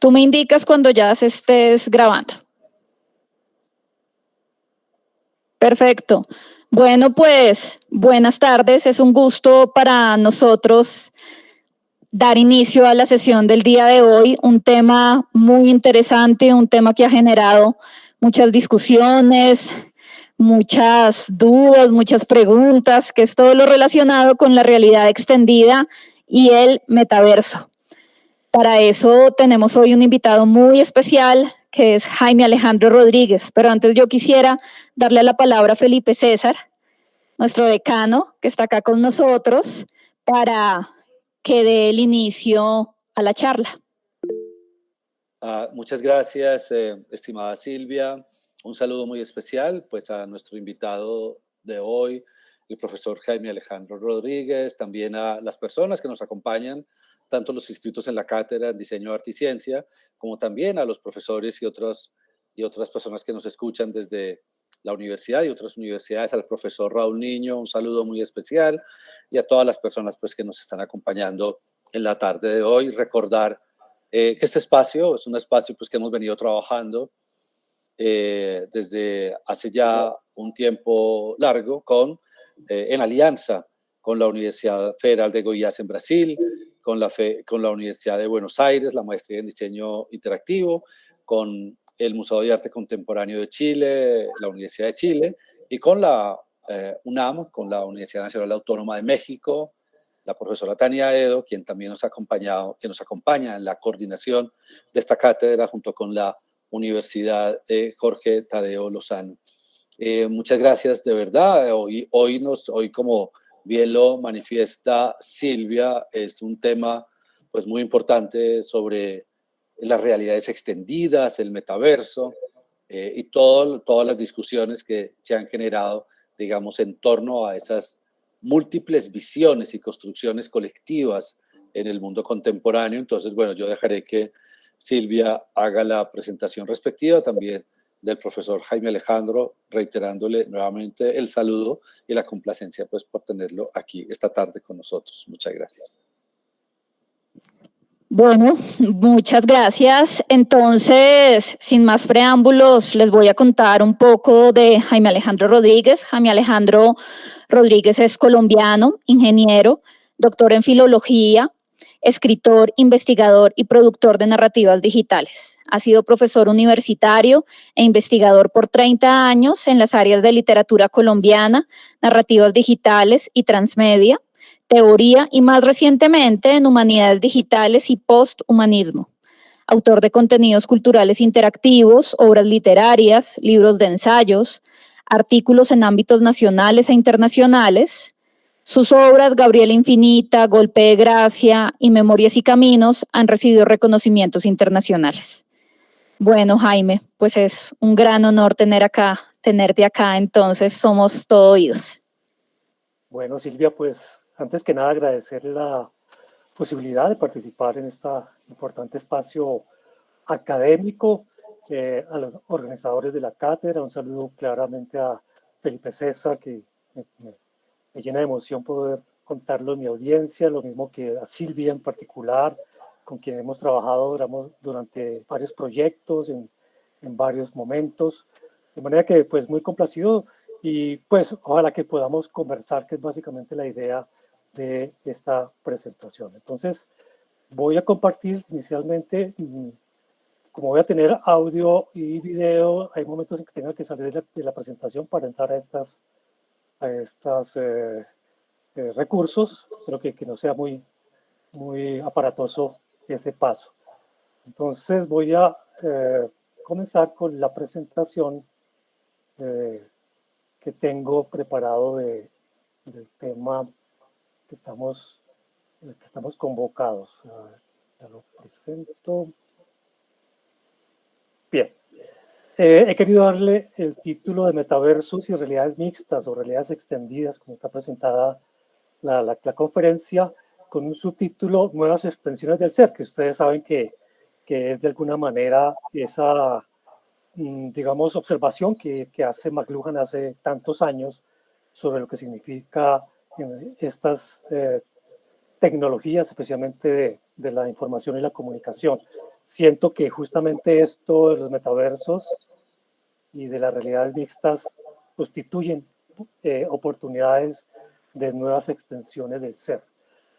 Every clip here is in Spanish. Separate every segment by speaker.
Speaker 1: Tú me indicas cuando ya se estés grabando. Perfecto. Bueno, pues buenas tardes. Es un gusto para nosotros dar inicio a la sesión del día de hoy. Un tema muy interesante, un tema que ha generado muchas discusiones, muchas dudas, muchas preguntas, que es todo lo relacionado con la realidad extendida y el metaverso. Para eso tenemos hoy un invitado muy especial, que es Jaime Alejandro Rodríguez. Pero antes yo quisiera darle la palabra a Felipe César, nuestro decano, que está acá con nosotros, para que dé el inicio a la charla.
Speaker 2: Muchas gracias, estimada Silvia. Un saludo muy especial pues, a nuestro invitado de hoy, el profesor Jaime Alejandro Rodríguez, también a las personas que nos acompañan, tanto los inscritos en la cátedra en Diseño, Arte y Ciencia, como también a los profesores y otras personas que nos escuchan desde la universidad y otras universidades, al profesor Raúl Niño, un saludo muy especial, y a todas las personas pues, que nos están acompañando en la tarde de hoy. Recordar que este espacio es un espacio pues, que hemos venido trabajando desde hace ya un tiempo largo en alianza con la Universidad Federal de Goiás en Brasil, con la Universidad de Buenos Aires, la maestría en diseño interactivo, con el Museo de Arte Contemporáneo de Chile, la Universidad de Chile, y con la UNAM, con la Universidad Nacional Autónoma de México, la profesora Tania Edo, quien también nos acompaña en la coordinación de esta cátedra junto con la Universidad Jorge Tadeo Lozano. Muchas gracias de verdad. Hoy, como bien lo manifiesta Silvia, es un tema pues, muy importante sobre las realidades extendidas, el metaverso y todas las discusiones que se han generado, digamos, en torno a esas múltiples visiones y construcciones colectivas en el mundo contemporáneo. Entonces, bueno, yo dejaré que Silvia haga la presentación respectiva también del profesor Jaime Alejandro, reiterándole nuevamente el saludo y la complacencia pues, por tenerlo aquí esta tarde con nosotros. Muchas gracias.
Speaker 1: Bueno, muchas gracias. Entonces, sin más preámbulos, les voy a contar un poco de Jaime Alejandro Rodríguez. Jaime Alejandro Rodríguez es colombiano, ingeniero, doctor en filología, escritor, investigador y productor de narrativas digitales. Ha sido profesor universitario e investigador por 30 años en las áreas de literatura colombiana, narrativas digitales y transmedia, teoría y más recientemente en humanidades digitales y posthumanismo. Autor de contenidos culturales interactivos, obras literarias, libros de ensayos, artículos en ámbitos nacionales e internacionales. Sus obras, Gabriela Infinita, Golpe de Gracia y Memorias y Caminos, han recibido reconocimientos internacionales. Bueno, Jaime, pues es un gran honor tenerte acá, entonces somos todo oídos.
Speaker 3: Bueno, Silvia, pues antes que nada agradecer la posibilidad de participar en este importante espacio académico, a los organizadores de la cátedra. Un saludo claramente a Felipe César, que me llena de emoción poder contarlo en mi audiencia, lo mismo que a Silvia en particular, con quien hemos trabajado durante varios proyectos en varios momentos. De manera que pues muy complacido y pues ojalá que podamos conversar, que es básicamente la idea de esta presentación. Entonces voy a compartir inicialmente, como voy a tener audio y video, hay momentos en que tengo que salir de la presentación para entrar a estos recursos. Espero que no sea muy aparatoso ese paso. Entonces voy a comenzar con la presentación que tengo preparado del tema que estamos convocados. Ya lo presento. Bien. He querido darle el título de Metaversos y Realidades Mixtas o Realidades Extendidas, como está presentada la conferencia, con un subtítulo Nuevas Extensiones del Ser, que ustedes saben que es de alguna manera esa, digamos, observación que hace McLuhan hace tantos años sobre lo que significa estas tecnologías, especialmente de la información y la comunicación. siento que justamente esto de los metaversos y de las realidades mixtas constituyen oportunidades de nuevas extensiones del ser.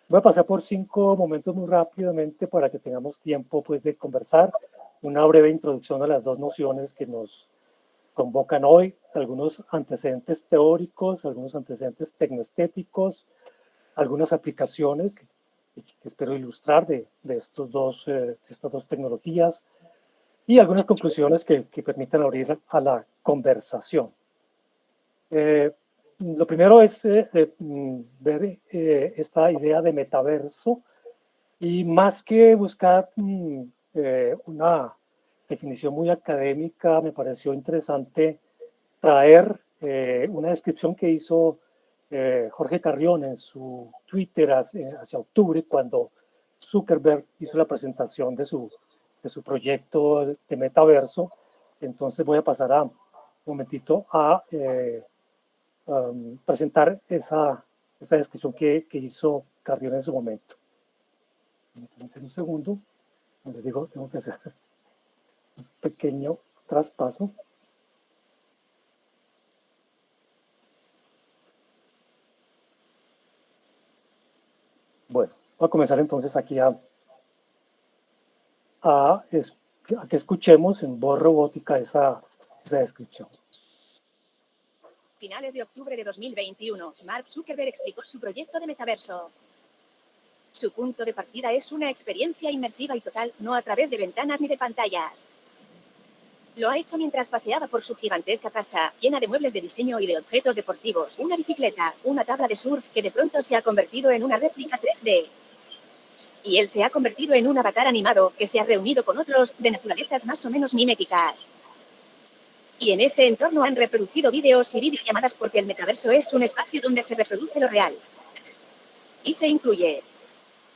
Speaker 3: Voy a pasar por 5 momentos muy rápidamente para que tengamos tiempo pues, de conversar. Una breve introducción a las dos nociones que nos convocan hoy, algunos antecedentes teóricos, algunos antecedentes tecnoestéticos, algunas aplicaciones que espero ilustrar de estas dos tecnologías y algunas conclusiones que permitan abrir a la conversación. Lo primero es ver esta idea de metaverso y más que buscar una definición muy académica, me pareció interesante traer una descripción que hizo Jorge Carrión en su Twitter hacia octubre, cuando Zuckerberg hizo la presentación de su proyecto de metaverso. Entonces voy a pasar un momentito a presentar esa descripción que hizo Carrión en su momento. Un segundo, les digo, tengo que hacer un pequeño traspaso. Bueno, voy a comenzar entonces aquí a que escuchemos en voz robótica esa descripción.
Speaker 4: Finales de octubre de 2021, Mark Zuckerberg explicó su proyecto de metaverso. Su punto de partida es una experiencia inmersiva y total, no a través de ventanas ni de pantallas. Lo ha hecho mientras paseaba por su gigantesca casa, llena de muebles de diseño y de objetos deportivos, una bicicleta, una tabla de surf que de pronto se ha convertido en una réplica 3D. Y él se ha convertido en un avatar animado que se ha reunido con otros de naturalezas más o menos miméticas. Y en ese entorno han reproducido vídeos y videollamadas porque el metaverso es un espacio donde se reproduce lo real. Y se incluye.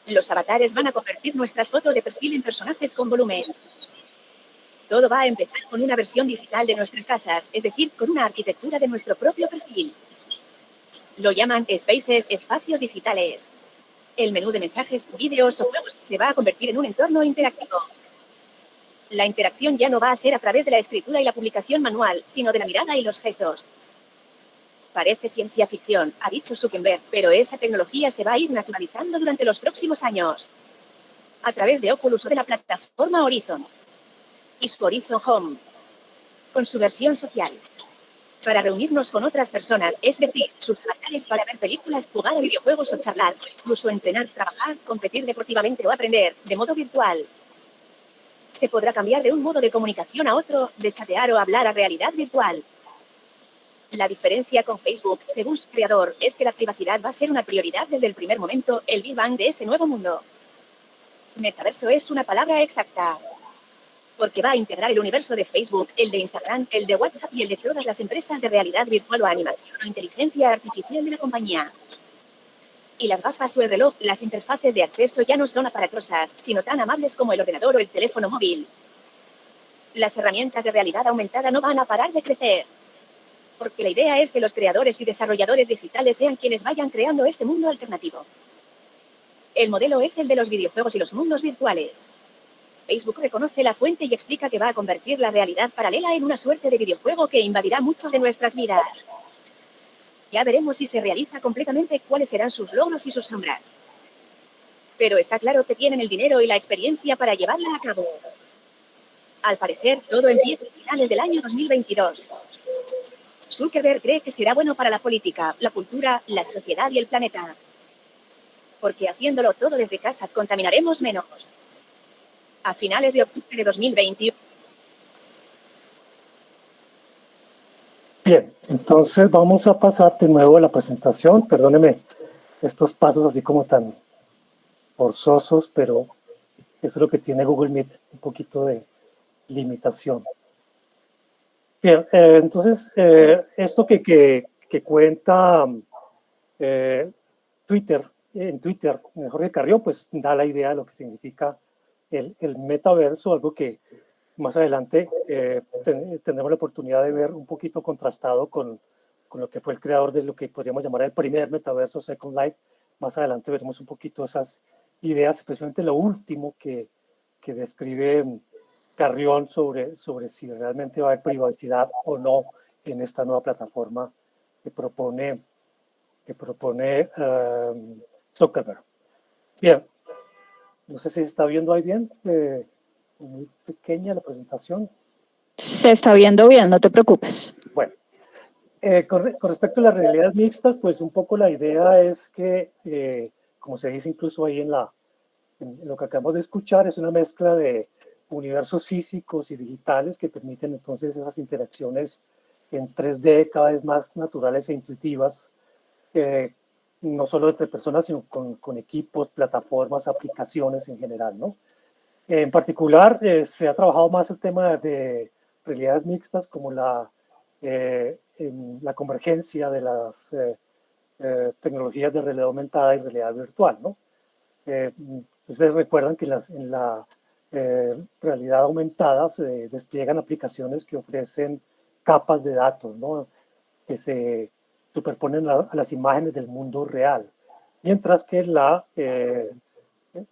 Speaker 4: Los avatares van a convertir nuestras fotos de perfil en personajes con volumen. Todo va a empezar con una versión digital de nuestras casas, es decir, con una arquitectura de nuestro propio perfil. Lo llaman spaces, espacios digitales. El menú de mensajes, vídeos o juegos se va a convertir en un entorno interactivo. La interacción ya no va a ser a través de la escritura y la publicación manual, sino de la mirada y los gestos. Parece ciencia ficción, ha dicho Zuckerberg, pero esa tecnología se va a ir naturalizando durante los próximos años. A través de Oculus o de la plataforma Horizon. Y su Horizon Home. Con su versión social. Para reunirnos con otras personas, es decir, sus avatares para ver películas, jugar a videojuegos o charlar, o incluso entrenar, trabajar, competir deportivamente o aprender, de modo virtual. Se podrá cambiar de un modo de comunicación a otro, de chatear o hablar a realidad virtual. La diferencia con Facebook, según su creador, es que la privacidad va a ser una prioridad desde el primer momento, el Big Bang de ese nuevo mundo. Metaverso es una palabra exacta. Porque va a integrar el universo de Facebook, el de Instagram, el de WhatsApp y el de todas las empresas de realidad virtual o animación o inteligencia artificial de la compañía. Y las gafas o el reloj, las interfaces de acceso ya no son aparatosas, sino tan amables como el ordenador o el teléfono móvil. Las herramientas de realidad aumentada no van a parar de crecer. Porque la idea es que los creadores y desarrolladores digitales sean quienes vayan creando este mundo alternativo. El modelo es el de los videojuegos y los mundos virtuales. Facebook reconoce la fuente y explica que va a convertir la realidad paralela en una suerte de videojuego que invadirá muchas de nuestras vidas. Ya veremos si se realiza completamente cuáles serán sus logros y sus sombras. Pero está claro que tienen el dinero y la experiencia para llevarla a cabo. Al parecer, todo empieza a finales del año 2022. Zuckerberg cree que será bueno para la política, la cultura, la sociedad y el planeta. Porque haciéndolo todo desde casa contaminaremos menos. A finales de octubre de 2021.
Speaker 3: Bien, entonces vamos a pasar de nuevo a la presentación. Perdóneme estos pasos así como tan forzosos, pero eso es lo que tiene Google Meet, un poquito de limitación. Bien, entonces esto que cuenta Twitter, en Twitter, Jorge Carrión, pues da la idea de lo que significa el metaverso, algo que más adelante tendremos la oportunidad de ver un poquito contrastado con lo que fue el creador de lo que podríamos llamar el primer metaverso, Second Life. Más adelante veremos un poquito esas ideas, especialmente lo último que que describe Carrión sobre si realmente va a haber privacidad o no en esta nueva plataforma que propone Zuckerberg. Bien, no sé si se está viendo ahí bien, muy pequeña la presentación.
Speaker 1: Se está viendo bien, no te preocupes.
Speaker 3: Bueno, con respecto a las realidades mixtas, pues un poco la idea es que, como se dice incluso ahí en lo que acabamos de escuchar, es una mezcla de universos físicos y digitales que permiten entonces esas interacciones en 3D cada vez más naturales e intuitivas, no solo entre personas, sino con equipos, plataformas, aplicaciones en general, ¿no? En particular, se ha trabajado más el tema de realidades mixtas como la convergencia de las tecnologías de realidad aumentada y realidad virtual, ¿no? Ustedes recuerdan que en la realidad aumentada se despliegan aplicaciones que ofrecen capas de datos, ¿no? Que se superponen a las imágenes del mundo real, mientras que la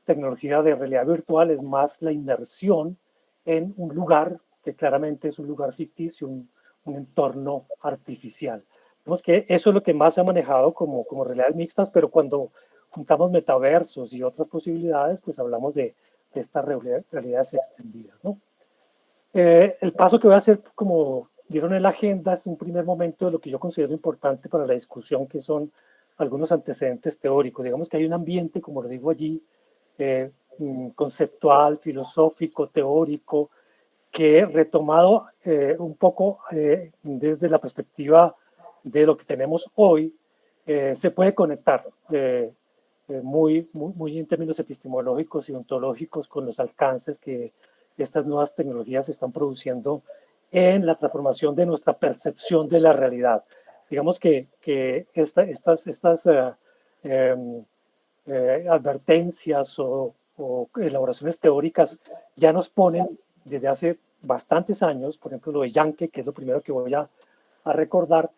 Speaker 3: tecnología de realidad virtual es más la inmersión en un lugar que claramente es un lugar ficticio, un entorno artificial. Vemos que eso es lo que más se ha manejado como realidades mixtas, pero cuando juntamos metaversos y otras posibilidades, pues hablamos de estas realidades extendidas, ¿no? El paso que voy a hacer, como vieron en la agenda, es un primer momento de lo que yo considero importante para la discusión, que son algunos antecedentes teóricos. Digamos que hay un ambiente, como lo digo allí, conceptual, filosófico, teórico, que retomado un poco desde la perspectiva de lo que tenemos hoy, se puede conectar muy en términos epistemológicos y ontológicos con los alcances que estas nuevas tecnologías están produciendo en la transformación de nuestra percepción de la realidad. Digamos que estas advertencias o elaboraciones teóricas ya nos ponen desde hace bastantes años, por ejemplo, lo de Yancke, que es lo primero que voy a recordar,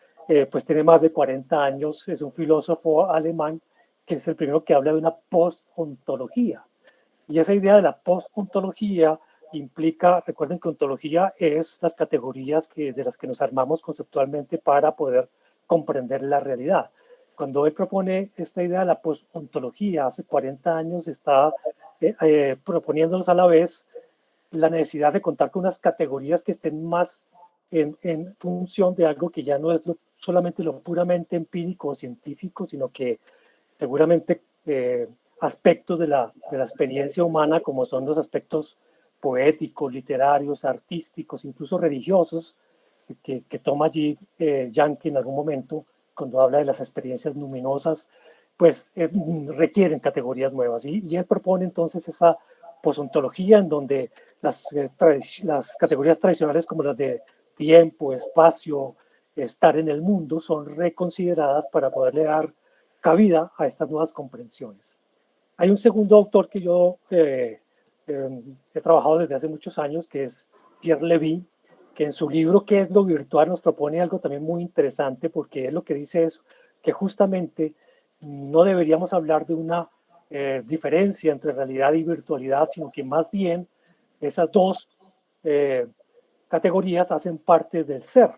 Speaker 3: pues tiene más de 40 años, es un filósofo alemán que es el primero que habla de una post-ontología. Y esa idea de la post-ontología implica, recuerden que ontología es las categorías de las que nos armamos conceptualmente para poder comprender la realidad. Cuando él propone esta idea de la post-ontología, hace 40 años está proponiéndonos a la vez la necesidad de contar con unas categorías que estén más en función de algo que ya no es solamente lo puramente empírico o científico, sino que seguramente aspectos de la experiencia humana, como son los aspectos poéticos, literarios, artísticos, incluso religiosos, que toma allí Yancke en algún momento, cuando habla de las experiencias luminosas, pues requieren categorías nuevas. Y él propone entonces esa posontología en donde las categorías tradicionales como las de tiempo, espacio, estar en el mundo, son reconsideradas para poderle dar cabida a estas nuevas comprensiones. Hay un segundo autor que yo he trabajado desde hace muchos años, que es Pierre Levy, que en su libro ¿Qué es lo virtual? Nos propone algo también muy interesante, porque él lo que dice es que justamente no deberíamos hablar de una diferencia entre realidad y virtualidad, sino que más bien esas dos categorías hacen parte del ser,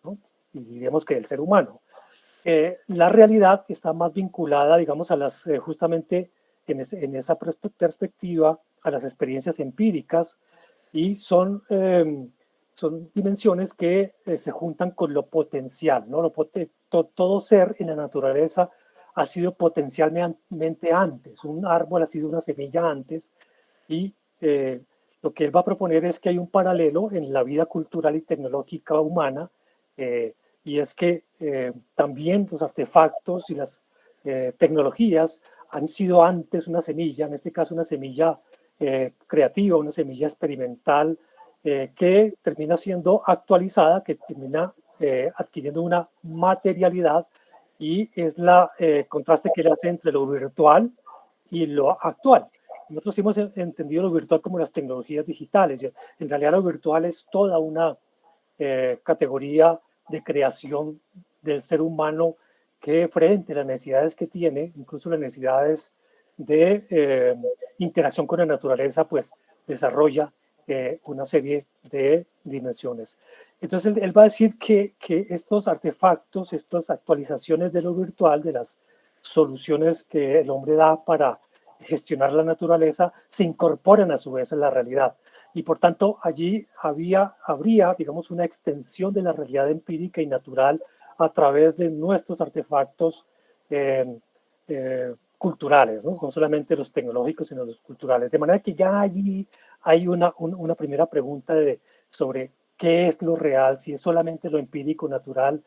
Speaker 3: ¿no? Y diríamos que del ser humano. La realidad está más vinculada, digamos, a las, justamente en esa perspectiva, a las experiencias empíricas, y son dimensiones que se juntan con lo potencial, ¿no? Todo ser en la naturaleza ha sido potencialmente antes, un árbol ha sido una semilla antes, y lo que él va a proponer es que hay un paralelo en la vida cultural y tecnológica humana, y es que también los artefactos y las tecnologías han sido antes una semilla, en este caso una semilla creativa, una semilla experimental, que termina siendo actualizada, que termina adquiriendo una materialidad, y es la contraste que él hace entre lo virtual y lo actual. Nosotros hemos entendido lo virtual como las tecnologías digitales. En realidad lo virtual es toda una categoría de creación del ser humano que, frente a las necesidades que tiene, incluso las necesidades de interacción con la naturaleza, pues desarrolla una serie de dimensiones. Entonces él va a decir que estos artefactos, estas actualizaciones de lo virtual, de las soluciones que el hombre da para gestionar la naturaleza, se incorporan a su vez en la realidad. Y por tanto allí habría, digamos, una extensión de la realidad empírica y natural a través de nuestros artefactos culturales, ¿no? No solamente los tecnológicos, sino los culturales. De manera que ya allí hay una primera pregunta sobre qué es lo real, si es solamente lo empírico natural.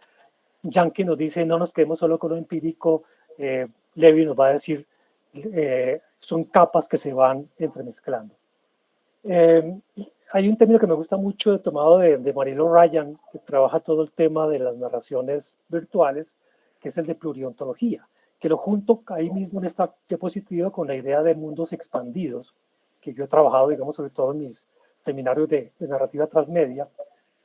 Speaker 3: Yankee nos dice, no nos quedemos solo con lo empírico. Levi nos va a decir, son capas que se van entremezclando. Hay un término que me gusta mucho, tomado de Marilo Ryan, que trabaja todo el tema de las narraciones virtuales, que es el de pluriontología, que lo junto ahí mismo en esta diapositiva con la idea de mundos expandidos, que yo he trabajado, digamos, sobre todo en mis seminarios de narrativa transmedia.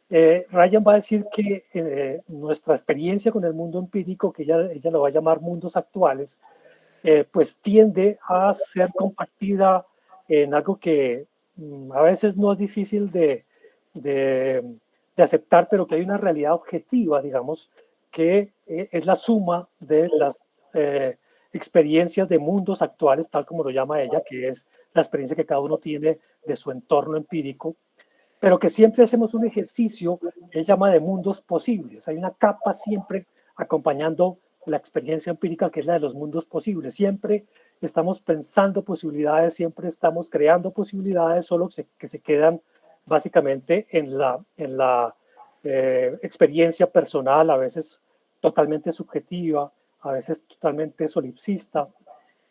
Speaker 3: Ryan va a decir que nuestra experiencia con el mundo empírico, que ella lo va a llamar mundos actuales, pues tiende a ser compartida en algo que a veces no es difícil de aceptar, pero que hay una realidad objetiva, digamos, que es la suma de las experiencias de mundos actuales, tal como lo llama ella, que es la experiencia que cada uno tiene de su entorno empírico, pero que siempre hacemos un ejercicio que ella llama de mundos posibles. Hay una capa siempre acompañando la experiencia empírica, que es la de los mundos posibles. Siempre estamos pensando posibilidades, siempre estamos creando posibilidades, solo que se quedan básicamente en la experiencia personal, a veces totalmente subjetiva, a veces totalmente solipsista,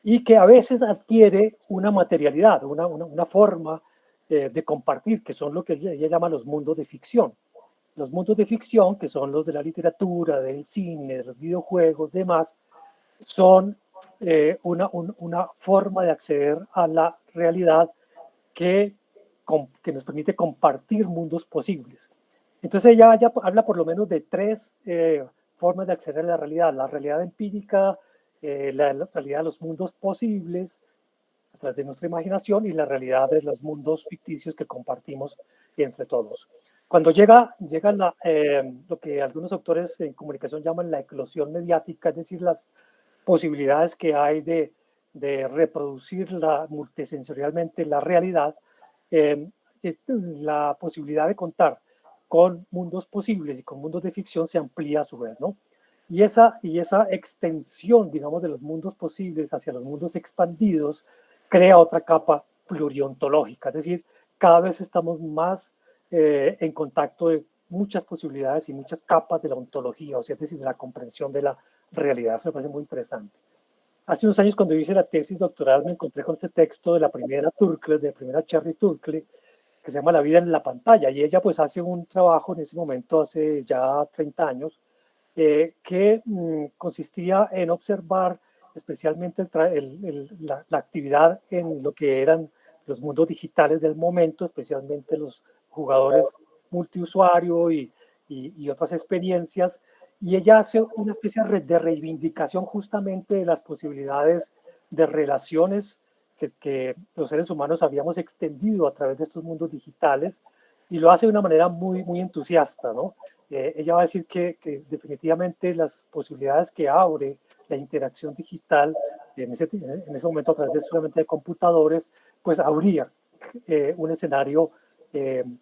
Speaker 3: y que a veces adquiere una materialidad, una forma de compartir, que son lo que ella llama los mundos de ficción. Los mundos de ficción, que son los de la literatura, del cine, de los videojuegos, demás, son una forma de acceder a la realidad que nos permite compartir mundos posibles. Entonces ella habla por lo menos de tres formas de acceder a la realidad empírica, la realidad de los mundos posibles a través de nuestra imaginación y la realidad de los mundos ficticios que compartimos entre todos. Cuando llega lo que algunos autores en comunicación llaman la eclosión mediática, es decir, las posibilidades que hay de reproducir multisensorialmente la realidad, la posibilidad de contar con mundos posibles y con mundos de ficción se amplía a su vez, ¿no? Y esa extensión, digamos, de los mundos posibles hacia los mundos expandidos crea otra capa pluriontológica, es decir, cada vez estamos más en contacto de muchas posibilidades y muchas capas de la ontología, o sea, es decir, de la comprensión de la realidad. Eso me parece muy interesante. Hace unos años, cuando hice la tesis doctoral, me encontré con este texto de la primera Turkle, de la primera Cherry Turkle, que se llama La vida en la pantalla, y ella pues hace un trabajo en ese momento, hace ya 30 años, que consistía en observar especialmente la actividad en lo que eran los mundos digitales del momento, especialmente los jugadores multiusuario y otras experiencias, y ella hace una especie de reivindicación justamente de las posibilidades de relaciones que los seres humanos habíamos extendido a través de estos mundos digitales, y lo hace de una manera muy, muy entusiasta, ¿no? Ella va a decir que definitivamente las posibilidades que abre la interacción digital en ese momento a través solamente de computadores, pues habría un escenario,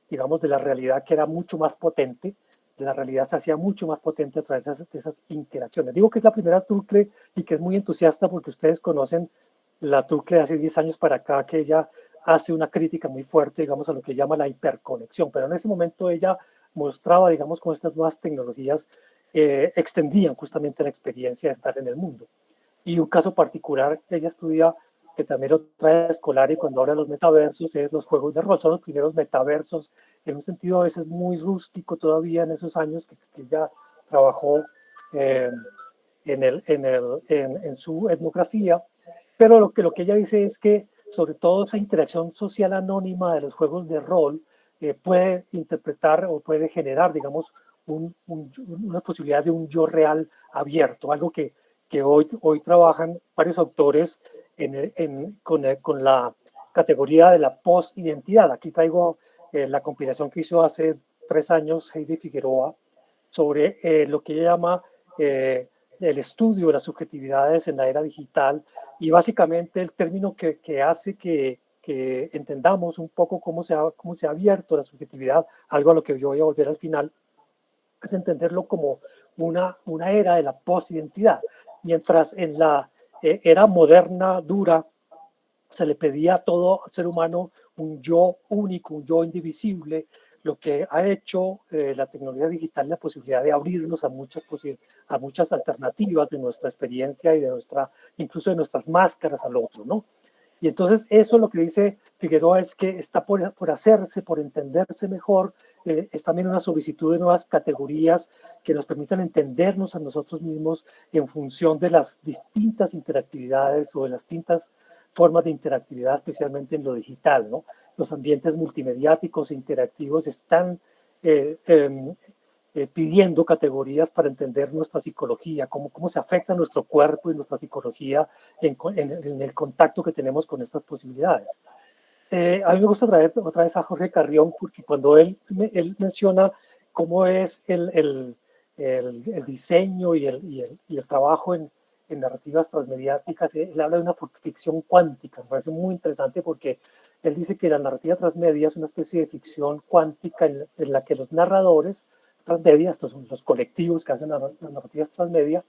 Speaker 3: digamos, de la realidad que era mucho más potente, de la realidad se hacía mucho más potente a través de esas interacciones. Digo que es la primera Turkle y que es muy entusiasta porque ustedes conocen la Turkle de hace 10 años para acá, que ella hace una crítica muy fuerte, digamos, a lo que llama la hiperconexión, pero en ese momento ella mostraba, digamos, cómo estas nuevas tecnologías extendían justamente la experiencia de estar en el mundo. Y un caso particular que ella estudia, que también lo trae escolar y cuando habla de los metaversos, es los juegos de rol. Son los primeros metaversos, en un sentido a veces muy rústico todavía en esos años que ella trabajó en su etnografía. Pero lo que ella dice es que sobre todo esa interacción social anónima de los juegos de rol puede interpretar o puede generar, digamos, una posibilidad de un yo real abierto, algo que hoy trabajan varios autores con la categoría de la post-identidad. Aquí traigo la compilación que hizo hace 3 años Heidi Figueroa sobre lo que ella llama el estudio de las subjetividades en la era digital, y básicamente el término que hace que entendamos un poco cómo se ha abierto la subjetividad, algo a lo que yo voy a volver al final, es entenderlo como una era de la posidentidad. Mientras en la era moderna, dura, se le pedía a todo ser humano un yo único, un yo indivisible, lo que ha hecho la tecnología digital la posibilidad de abrirnos a muchas alternativas de nuestra experiencia y incluso de nuestras máscaras al otro, ¿no? Y entonces eso lo que dice Figueroa es que está por hacerse, por entenderse mejor, es también una solicitud de nuevas categorías que nos permitan entendernos a nosotros mismos en función de las distintas interactividades o de las distintas formas de interactividad, especialmente en lo digital, ¿no? Los ambientes multimediáticos e interactivos están pidiendo categorías para entender nuestra psicología, cómo se afecta nuestro cuerpo y nuestra psicología en el contacto que tenemos con estas posibilidades. A mí me gusta traer otra vez a Jorge Carrión, porque cuando él menciona cómo es el diseño y el trabajo en narrativas transmediáticas, él habla de una ficción cuántica. Me parece muy interesante porque él dice que la narrativa transmedia es una especie de ficción cuántica en la que los narradores transmedia, estos son los colectivos que hacen las narrativas transmedia,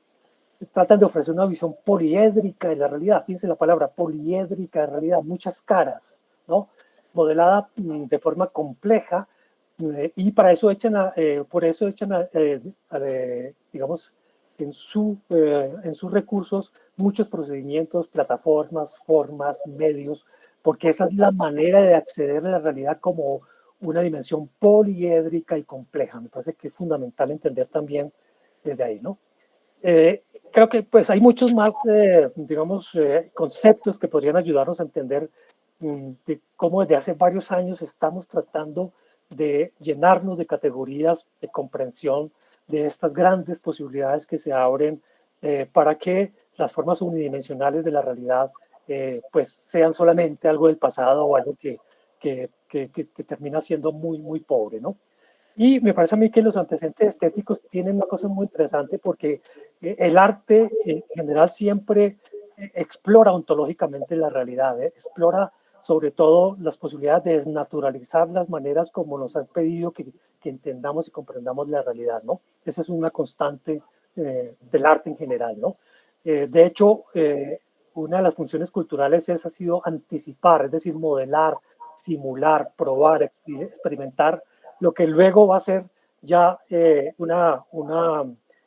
Speaker 3: tratan de ofrecer una visión poliédrica de la realidad. Fíjense la palabra poliédrica de realidad, muchas caras, ¿no? Modelada de forma compleja, y para eso por eso echan digamos, en sus recursos muchos procedimientos, plataformas, formas, medios, porque esa es la manera de acceder a la realidad como una dimensión poliédrica y compleja. Me parece que es fundamental entender también desde ahí, ¿no? Creo que pues hay muchos más, digamos, conceptos que podrían ayudarnos a entender de cómo desde hace varios años estamos tratando de llenarnos de categorías de comprensión de estas grandes posibilidades que se abren para que las formas unidimensionales de la realidad pues sean solamente algo del pasado o algo que termina siendo muy, muy pobre, ¿no? Y me parece a mí que los antecedentes estéticos tienen una cosa muy interesante porque el arte en general siempre explora ontológicamente la realidad, explora sobre todo las posibilidades de desnaturalizar las maneras como nos han pedido que entendamos y comprendamos la realidad, ¿no? Esa es una constante del arte en general, ¿no? De hecho, una de las funciones culturales ha sido anticipar, es decir, modelar, simular, probar, experimentar lo que luego va a ser ya una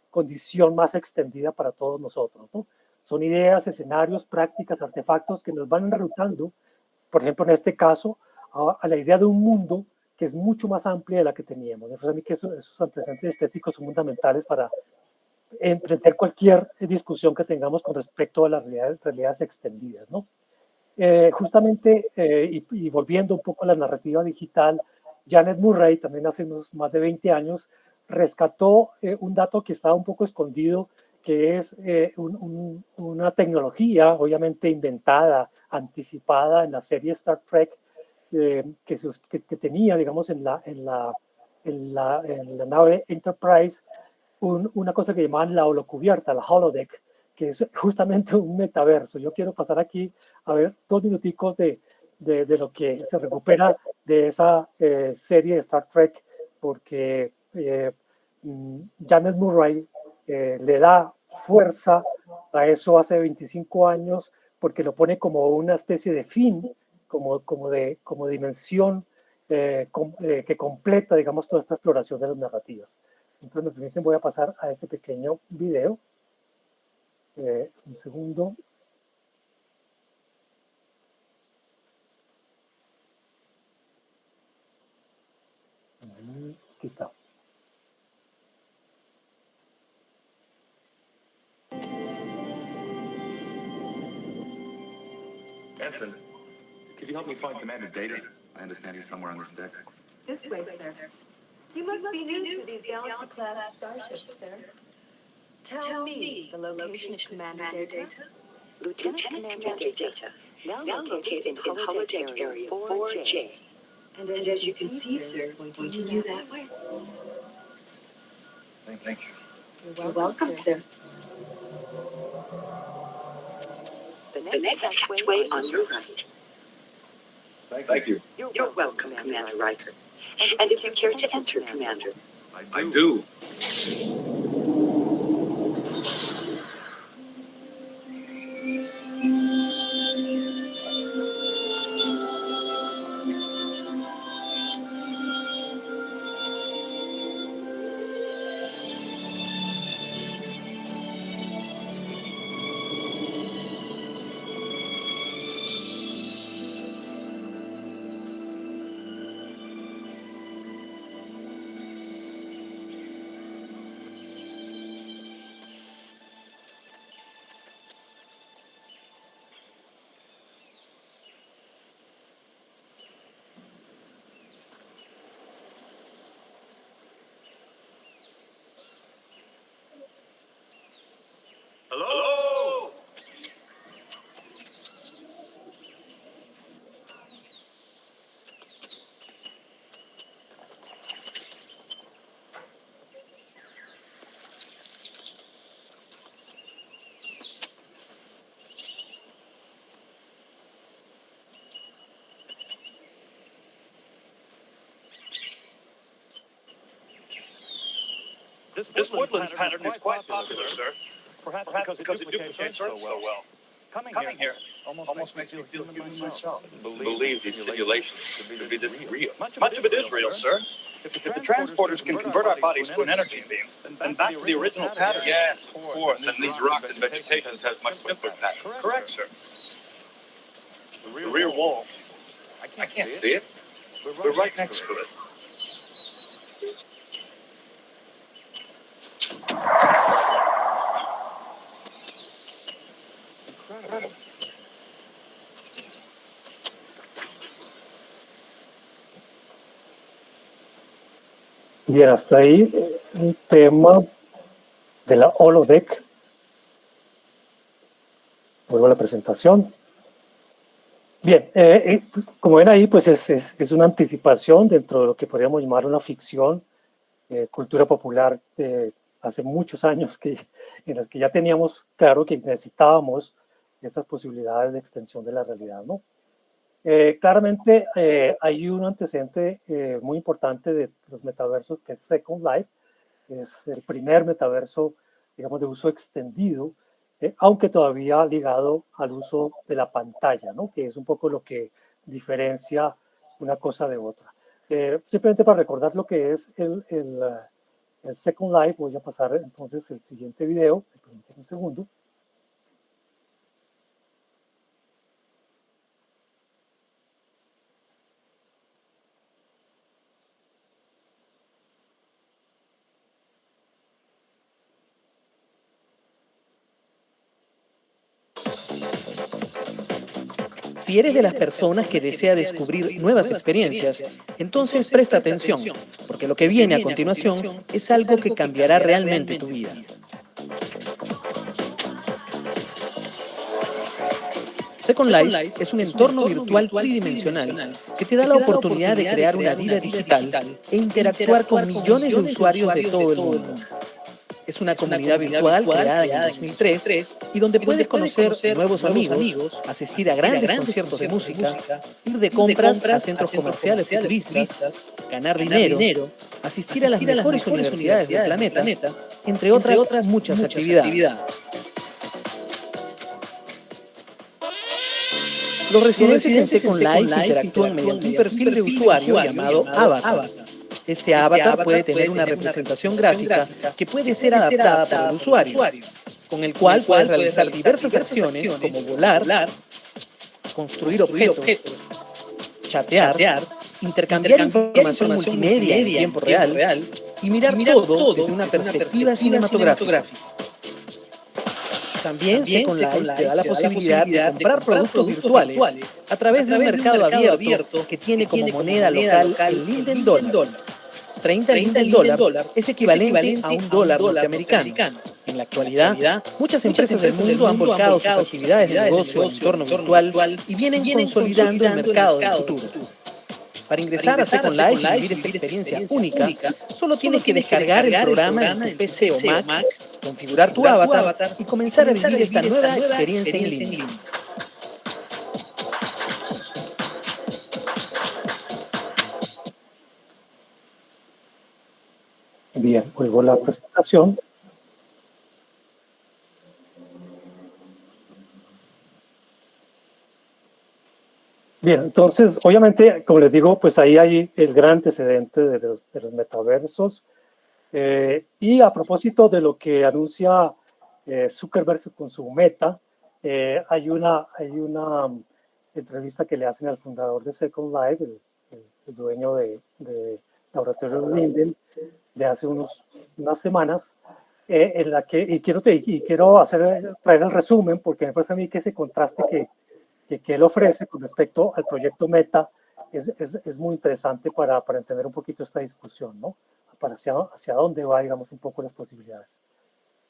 Speaker 3: condición más extendida para todos nosotros, ¿no? Son ideas, escenarios, prácticas, artefactos que nos van enrutando, por ejemplo, en este caso, a la idea de un mundo que es mucho más amplia de la que teníamos. Me parece a mí que esos antecedentes estéticos son fundamentales para emprender cualquier discusión que tengamos con respecto a las realidades extendidas, ¿no? Justamente, y volviendo un poco a la narrativa digital, Janet Murray, también hace más de 20 años, rescató un dato que estaba un poco escondido, que es una tecnología, obviamente inventada, anticipada en la serie Star Trek, que tenía, digamos, en la nave Enterprise, una cosa que llamaban la holocubierta, la holodeck, que es justamente un metaverso. Yo quiero pasar aquí a ver 2 minuticos de lo que se recupera de esa serie de Star Trek, porque Janet Murray le da fuerza a eso hace 25 años, porque lo pone como una especie de fin, como dimensión que completa, digamos, toda esta exploración de las narrativas. Entonces, me permiten, voy a pasar a ese pequeño video. Un segundo. Aquí está.
Speaker 5: Benson, could you help me find Commander Data? I understand he's somewhere on this deck.
Speaker 6: This way, sir. You must be new to these Galaxy-class starships, sir. Tell me the location of Commander Data.
Speaker 7: Lieutenant Commander Data Now locate in holodeck area 4J. And as you can see, sir, pointing you that way.
Speaker 5: Thank you.
Speaker 7: You're welcome, sir. The next hatchway on your right.
Speaker 5: Thank you.
Speaker 7: You're welcome, Commander Riker. And if you care to enter, Commander.
Speaker 5: I do. Hello?
Speaker 8: This woodland pattern is quite popular, sir. Perhaps because it duplicates Earth so well. Coming here almost makes me feel human myself.
Speaker 5: Believe these simulations to be this real.
Speaker 8: Much of it is real, sir. If the transporters can convert our bodies to an energy beam, then back to the original pattern.
Speaker 5: Yes, of course. And these rocks and vegetation has much simpler pattern.
Speaker 8: Correct, sir. The rear wall.
Speaker 5: I can't see it.
Speaker 8: We're right next to it.
Speaker 3: Bien, hasta ahí un tema de la holodeck. Vuelvo a la presentación. Bien, como ven ahí, pues es una anticipación dentro de lo que podríamos llamar una ficción, cultura popular hace muchos años en las que ya teníamos claro que necesitábamos estas posibilidades de extensión de la realidad, ¿no? Claramente hay un antecedente muy importante de los metaversos que es Second Life, es el primer metaverso, digamos, de uso extendido, aunque todavía ligado al uso de la pantalla, ¿no? Que es un poco lo que diferencia una cosa de otra. Simplemente para recordar lo que es el Second Life, voy a pasar entonces el siguiente video, permítanme un segundo.
Speaker 9: Si eres de las personas que desea descubrir nuevas experiencias, entonces presta atención, porque lo que viene a continuación es algo que cambiará realmente tu vida. Second Life es un entorno virtual tridimensional que te da la oportunidad de crear una vida digital e interactuar con millones de usuarios de todo el mundo. Es una comunidad virtual creada en el 2003 y donde puedes conocer nuevos amigos, asistir a grandes conciertos de música, ir de compras a centros comerciales futuristas, ganar dinero, asistir a las mejores universidades del planeta, entre otras muchas actividades. Los residentes en Second Life interactúan mediante un perfil de usuario llamado avatar. Este avatar puede tener una representación gráfica que puede ser adaptada por el usuario, con el cual puedes realizar diversas acciones como volar, construir objetos, chatear, intercambiar información multimedia en tiempo real y mirar todo desde una perspectiva cinematográfica. También Second Life te da la posibilidad de comprar productos virtuales a través de un mercado abierto que tiene como moneda local el Linden Dollar. 30 Linden dólar es equivalente a $1 norteamericano. En la actualidad, muchas empresas del mundo han volcado sus actividades de negocio al entorno virtual y vienen consolidando el mercado del futuro. Para ingresar a Second Life y vivir esta experiencia única, solo tienes que descargar el programa en tu PC o Mac, configurar tu avatar y comenzar a vivir esta nueva experiencia en línea.
Speaker 3: Bien, vuelvo a la presentación. Bien, entonces, obviamente, como les digo, pues ahí hay el gran antecedente de los metaversos. Y a propósito de lo que anuncia Zuckerberg con su Meta, hay una entrevista que le hacen al fundador de Second Life, el dueño de Laboratorio Linden, de hace unas semanas, en la que, y quiero traer el resumen, porque me parece a mí que ese contraste que él ofrece con respecto al proyecto Meta es muy interesante para entender un poquito esta discusión, ¿no? Para hacia dónde va, digamos, un poco las posibilidades.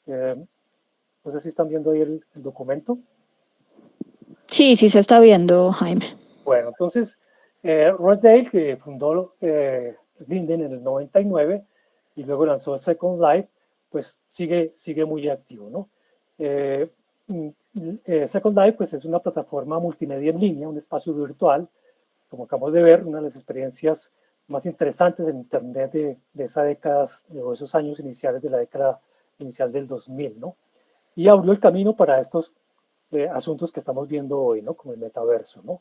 Speaker 3: No sé si están viendo ahí el documento.
Speaker 1: Sí, sí se está viendo, Jaime.
Speaker 3: Bueno, entonces, Ross Dale, que fundó Linden en el 99 y luego lanzó el Second Life, pues sigue muy activo, ¿no? Second Life pues, es una plataforma multimedia en línea, un espacio virtual, como acabamos de ver, una de las experiencias más interesantes en Internet de esa década, o esos años iniciales de la década inicial del 2000, ¿no? Y abrió el camino para estos asuntos que estamos viendo hoy, ¿no? Como el metaverso, ¿no?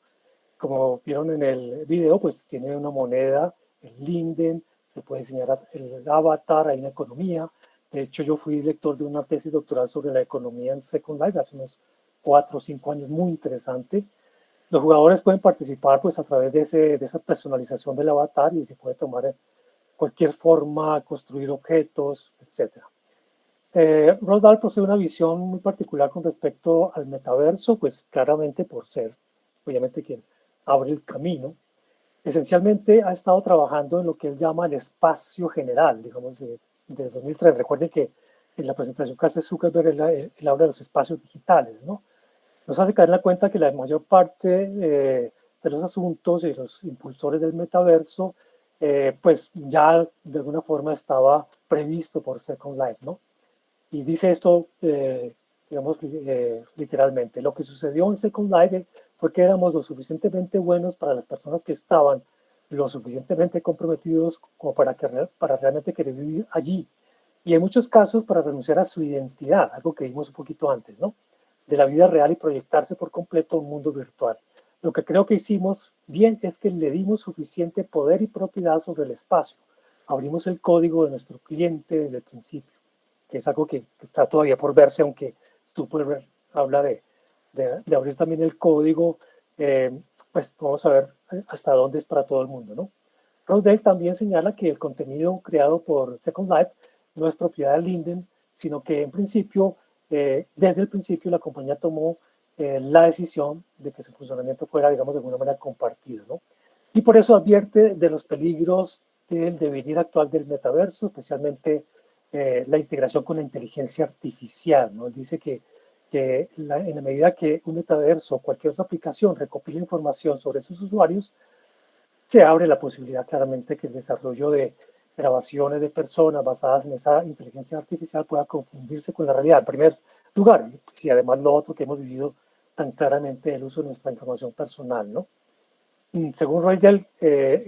Speaker 3: Como vieron en el video, pues tiene una moneda, el Linden, se puede diseñar el avatar, hay una economía. De hecho, yo fui lector de una tesis doctoral sobre la economía en Second Life hace unos 4 o 5 años, muy interesante. Los jugadores pueden participar pues, a través de esa personalización del avatar y se puede tomar cualquier forma, construir objetos, etc. Ross Dahl posee una visión muy particular con respecto al metaverso, pues claramente por ser, obviamente, quien abre el camino. Esencialmente ha estado trabajando en lo que él llama el espacio general, digamos, de 2003. Recuerden que en la presentación que hace Zuckerberg él habla de los espacios digitales, ¿no? Nos hace caer en la cuenta que la mayor parte de los asuntos y los impulsores del metaverso, pues ya de alguna forma estaba previsto por Second Life, ¿no? Y dice esto, digamos, literalmente. Lo que sucedió en Second Life fue que éramos lo suficientemente buenos para las personas que estaban lo suficientemente comprometidos como para realmente querer vivir allí. Y en muchos casos para renunciar a su identidad, algo que vimos un poquito antes, ¿no? De la vida real y proyectarse por completo a un mundo virtual. Lo que creo que hicimos bien es que le dimos suficiente poder y propiedad sobre el espacio. Abrimos el código de nuestro cliente desde el principio, que es algo que está todavía por verse, aunque Zuckerberg habla de abrir también el código. Pues vamos a ver hasta dónde es para todo el mundo, ¿no? Ross Dale también señala que el contenido creado por Second Life no es propiedad de Linden, sino que en principio, desde el principio, la compañía tomó la decisión de que su funcionamiento fuera, digamos, de alguna manera compartido, ¿no? Y por eso advierte de los peligros del devenir actual del metaverso, especialmente la integración con la inteligencia artificial, ¿no? Él dice que en la medida que un metaverso o cualquier otra aplicación recopila información sobre sus usuarios, se abre la posibilidad claramente que el desarrollo de grabaciones de personas basadas en esa inteligencia artificial pueda confundirse con la realidad. En primer lugar, y además lo otro que hemos vivido tan claramente, el uso de nuestra información personal, ¿no? Según Roy Dell,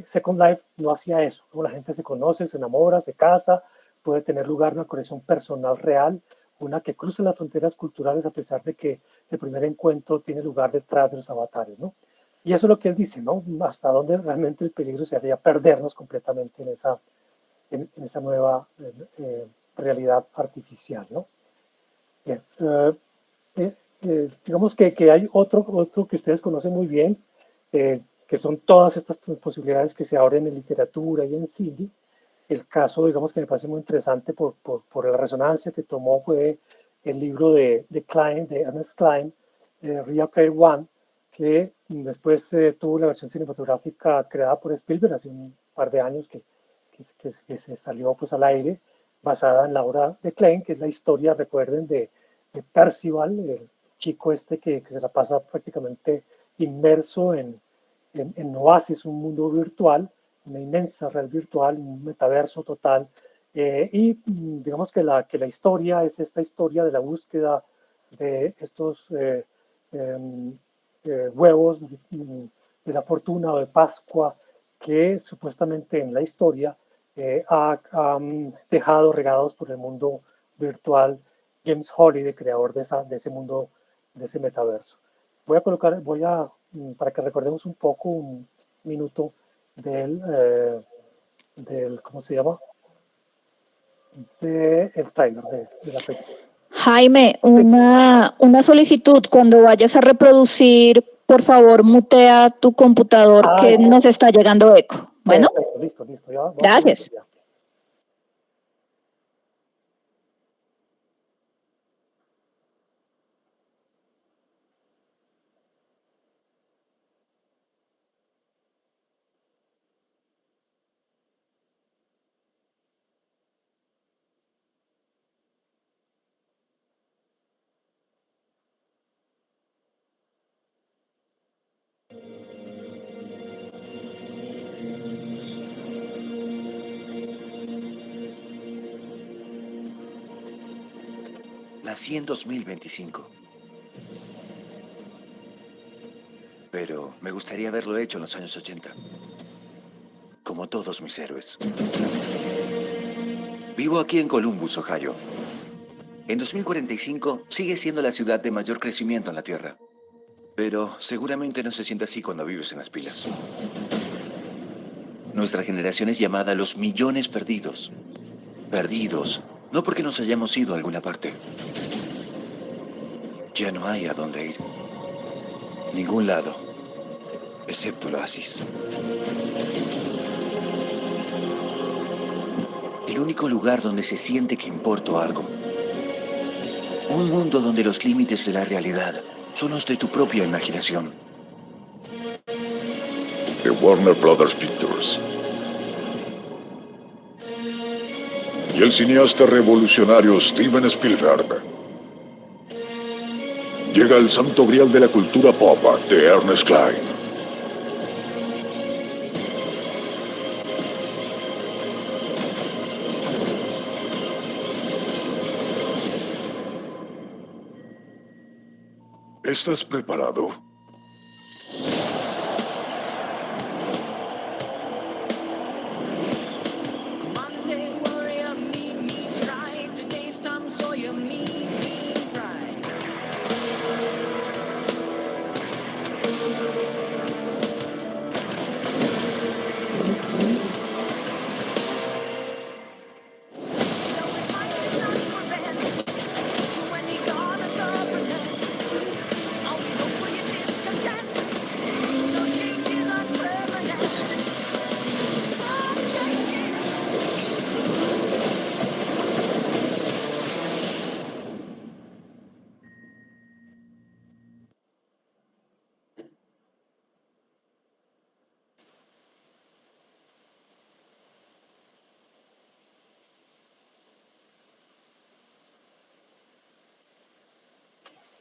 Speaker 3: Second Life no hacía eso. Como la gente se conoce, se enamora, se casa, puede tener lugar una conexión personal real, una que cruza las fronteras culturales a pesar de que el primer encuentro tiene lugar detrás de los avatares, ¿no? Y eso es lo que él dice, ¿no? Hasta dónde realmente el peligro sería perdernos completamente en esa nueva realidad artificial, ¿no? Bien, digamos que hay otro que ustedes conocen muy bien, que son todas estas posibilidades que se abren en literatura y en cine. El caso, digamos, que me parece muy interesante por la resonancia que tomó fue el libro de Ernest Cline, Real Player One, que después tuvo la versión cinematográfica creada por Spielberg hace un par de años que que se salió pues al aire, basada en la obra de Klein, que es la historia, recuerden, de Percival, el chico este que se la pasa prácticamente inmerso en Oasis, un mundo virtual, una inmensa red virtual, un metaverso total. Y digamos que la historia es esta historia de la búsqueda de estos huevos de la fortuna o de Pascua, que supuestamente en la historia han dejado regados por el mundo virtual James Holiday, creador de ese mundo, de ese metaverso. Para que recordemos un poco, un minuto del ¿cómo se llama? Del trailer de la película.
Speaker 1: Jaime, una solicitud. Cuando vayas a reproducir, por favor, mutea tu computador, que
Speaker 3: sí.
Speaker 1: nos está llegando eco. Bueno,
Speaker 3: perfecto, listo. Ya,
Speaker 1: gracias.
Speaker 3: Ya.
Speaker 10: Nací en 2025. Pero me gustaría haberlo hecho en los años 80. Como todos mis héroes. Vivo aquí en Columbus, Ohio. En 2045 sigue siendo la ciudad de mayor crecimiento en la Tierra. Pero seguramente no se siente así cuando vives en las pilas. Nuestra generación es llamada los millones perdidos. Perdidos, no porque nos hayamos ido a alguna parte. Ya no hay a dónde ir. Ningún lado, excepto el oasis. El único lugar donde se siente que importa algo. Un mundo donde los límites de la realidad son los de tu propia imaginación.
Speaker 11: De Warner Brothers Pictures. Y el cineasta revolucionario Steven Spielberg. Llega el santo grial de la cultura pop de Ernest Cline. ¿Estás preparado?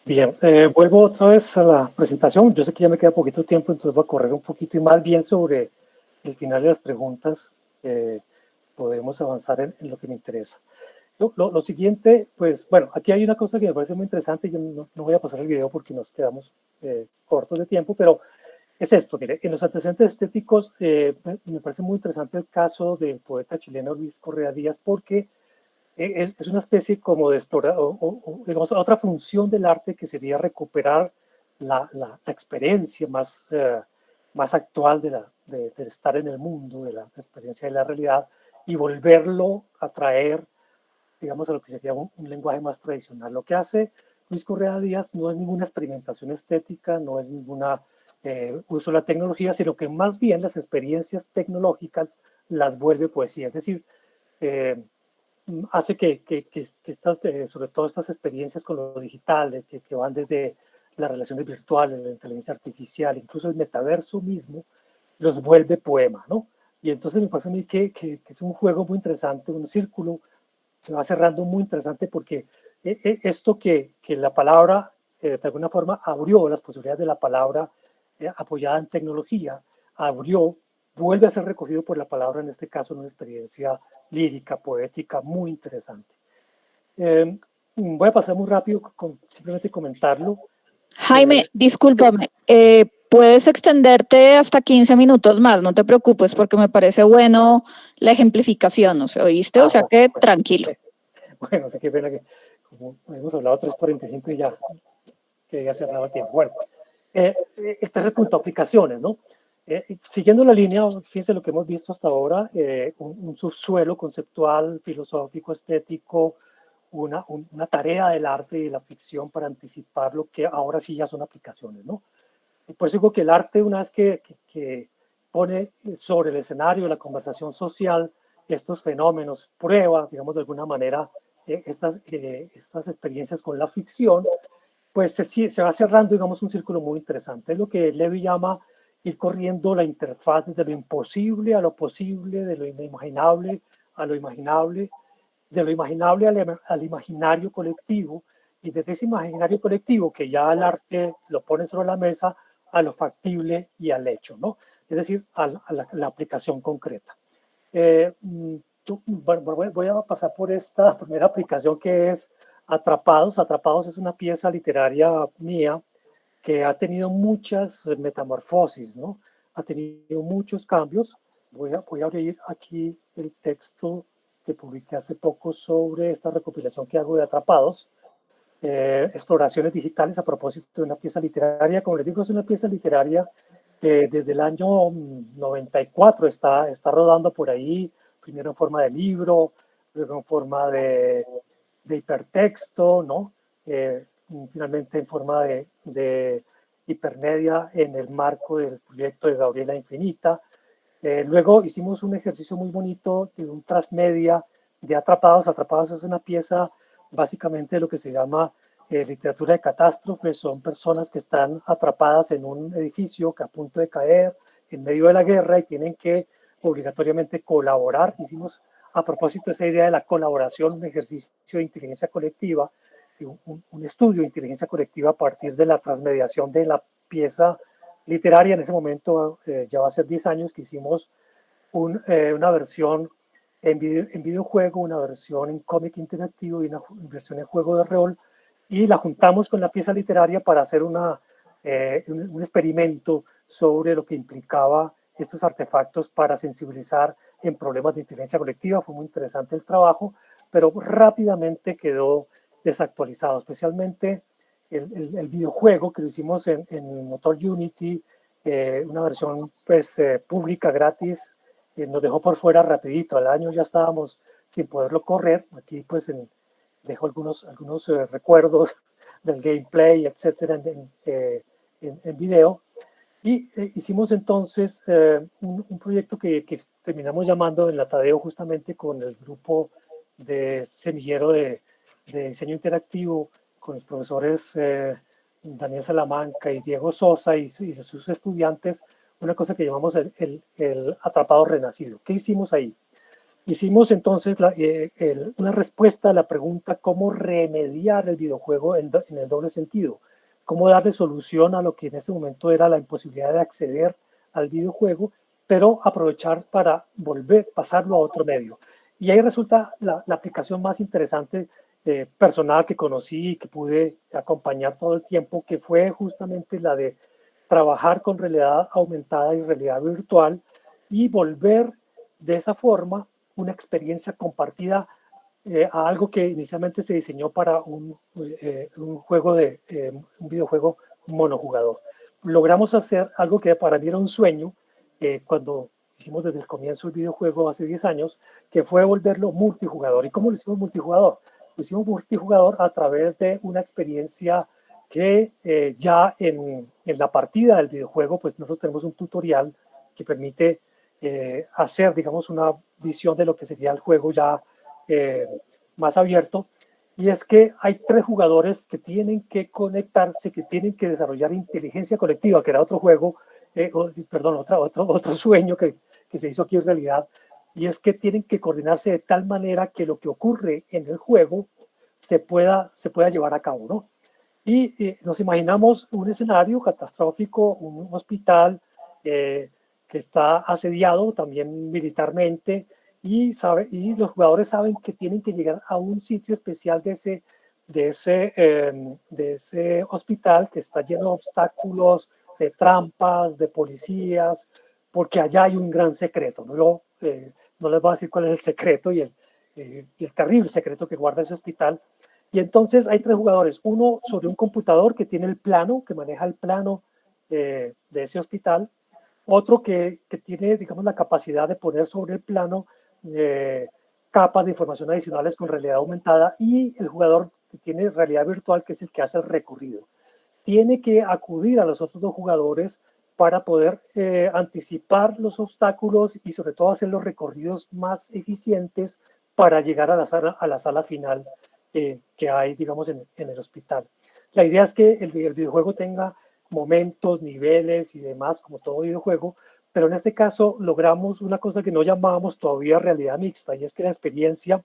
Speaker 3: Bien, vuelvo otra vez a la presentación. Yo sé que ya me queda poquito tiempo, entonces voy a correr un poquito y más bien sobre el final de las preguntas. Podemos avanzar en lo que me interesa. Lo siguiente, pues bueno, aquí hay una cosa que me parece muy interesante y yo no voy a pasar el video porque nos quedamos cortos de tiempo, pero es esto, mire, en los antecedentes estéticos me parece muy interesante el caso del poeta chileno Luis Correa Díaz porque es una especie como de explorar, o digamos, otra función del arte que sería recuperar la experiencia más actual de estar en el mundo, de la experiencia de la realidad, y volverlo a traer, digamos, a lo que sería un lenguaje más tradicional. Lo que hace Luis Correa Díaz no es ninguna experimentación estética, no es ninguna uso de la tecnología, sino que más bien las experiencias tecnológicas las vuelve poesía. Es decir, hace que estas, sobre todo estas experiencias con lo digital, que van desde las relaciones virtuales, la inteligencia artificial, incluso el metaverso mismo, los vuelve poema, ¿no? Y entonces me parece a mí que es un juego muy interesante, un círculo se va cerrando muy interesante porque esto que la palabra de alguna forma abrió las posibilidades de la palabra apoyada en tecnología, vuelve a ser recogido por la palabra, en este caso, en una experiencia lírica, poética, muy interesante. Voy a pasar muy rápido con simplemente comentarlo.
Speaker 1: Jaime, discúlpame, puedes extenderte hasta 15 minutos más, no te preocupes, porque me parece bueno la ejemplificación, ¿no? ¿Oíste? O sea que tranquilo.
Speaker 3: Bueno, sí que pena que como hemos hablado 3:45 y ya cerrado el tiempo. Bueno, el tercer punto, aplicaciones, ¿no? Siguiendo la línea, fíjense lo que hemos visto hasta ahora, un subsuelo conceptual, filosófico, estético, una tarea del arte y la ficción para anticipar lo que ahora sí ya son aplicaciones, ¿no? Y por eso digo que el arte, una vez que pone sobre el escenario la conversación social estos fenómenos, prueba, digamos, de alguna manera, estas experiencias con la ficción, pues se va cerrando, digamos, un círculo muy interesante. Es lo que Levi llama ir corriendo la interfaz desde lo imposible a lo posible, de lo inimaginable a lo imaginable, de lo imaginable al imaginario colectivo, y desde ese imaginario colectivo que ya el arte lo pone sobre la mesa, a lo factible y al hecho, ¿no? Es decir, a la aplicación concreta. Voy a pasar por esta primera aplicación que es Atrapados. Atrapados es una pieza literaria mía que ha tenido muchas metamorfosis, ¿no? Ha tenido muchos cambios. Voy a abrir aquí el texto que publiqué hace poco sobre esta recopilación que hago de Atrapados. Exploraciones digitales a propósito de una pieza literaria. Como les digo, es una pieza literaria que desde el año 94 está rodando por ahí, primero en forma de libro, luego en forma de hipertexto, ¿no? Finalmente en forma de hipermedia en el marco del proyecto de Gabriela Infinita. Luego hicimos un ejercicio muy bonito de un transmedia de Atrapados. Atrapados es una pieza básicamente de lo que se llama literatura de catástrofes. Son personas que están atrapadas en un edificio que a punto de caer en medio de la guerra y tienen que obligatoriamente colaborar. Hicimos a propósito de esa idea de la colaboración, un ejercicio de inteligencia colectiva, un estudio de inteligencia colectiva a partir de la transmediación de la pieza literaria. En ese momento, ya va a ser 10 años que hicimos una versión en videojuego, una versión en cómic interactivo y una versión en juego de rol, y la juntamos con la pieza literaria para hacer un experimento sobre lo que implicaba estos artefactos para sensibilizar en problemas de inteligencia colectiva. Fue muy interesante el trabajo, pero rápidamente quedó desactualizado, especialmente el videojuego que lo hicimos en motor Unity, una versión pues, pública, gratis, nos dejó por fuera rapidito. Al año ya estábamos sin poderlo correr. Aquí pues dejo algunos recuerdos del gameplay, etcétera, en video. Y hicimos entonces un proyecto que terminamos llamando en la Tadeo, justamente con el grupo de semillero de diseño interactivo, con los profesores Daniel Salamanca y Diego Sosa y sus estudiantes, una cosa que llamamos el atrapado renacido. ¿Qué hicimos ahí? Hicimos entonces una respuesta a la pregunta cómo remediar el videojuego en el doble sentido, cómo darle solución a lo que en ese momento era la imposibilidad de acceder al videojuego, pero aprovechar para pasarlo a otro medio. Y ahí resulta la aplicación más interesante personal que conocí y que pude acompañar todo el tiempo, que fue justamente la de trabajar con realidad aumentada y realidad virtual y volver de esa forma una experiencia compartida a algo que inicialmente se diseñó para un videojuego monojugador. Logramos hacer algo que para mí era un sueño cuando hicimos desde el comienzo el videojuego hace 10 años, que fue volverlo multijugador. ¿Y cómo lo hicimos multijugador? Lo hicimos multijugador a través de una experiencia que ya en la partida del videojuego, pues nosotros tenemos un tutorial que permite hacer, digamos, una visión de lo que sería el juego ya más abierto, y es que hay 3 jugadores que tienen que conectarse, que tienen que desarrollar inteligencia colectiva, que era otro juego, otro sueño que que se hizo aquí realidad, y es que tienen que coordinarse de tal manera que lo que ocurre en el juego se pueda llevar a cabo, ¿no? Y nos imaginamos un escenario catastrófico, un hospital que está asediado también militarmente, y los jugadores saben que tienen que llegar a un sitio especial de ese hospital que está lleno de obstáculos, de trampas, de policías, porque allá hay un gran secreto. No les voy a decir cuál es el secreto y el terrible secreto que guarda ese hospital. Y entonces hay 3 jugadores, uno sobre un computador que tiene el plano, que maneja el plano de ese hospital, otro que tiene, digamos, la capacidad de poner sobre el plano capas de información adicionales con realidad aumentada, y el jugador que tiene realidad virtual, que es el que hace el recorrido. Tiene que acudir a los otros 2 jugadores para poder anticipar los obstáculos y sobre todo hacer los recorridos más eficientes para llegar a la sala final que hay, digamos, en el hospital. La idea es que el videojuego tenga momentos, niveles y demás, como todo videojuego, pero en este caso logramos una cosa que no llamábamos todavía realidad mixta, y es que la experiencia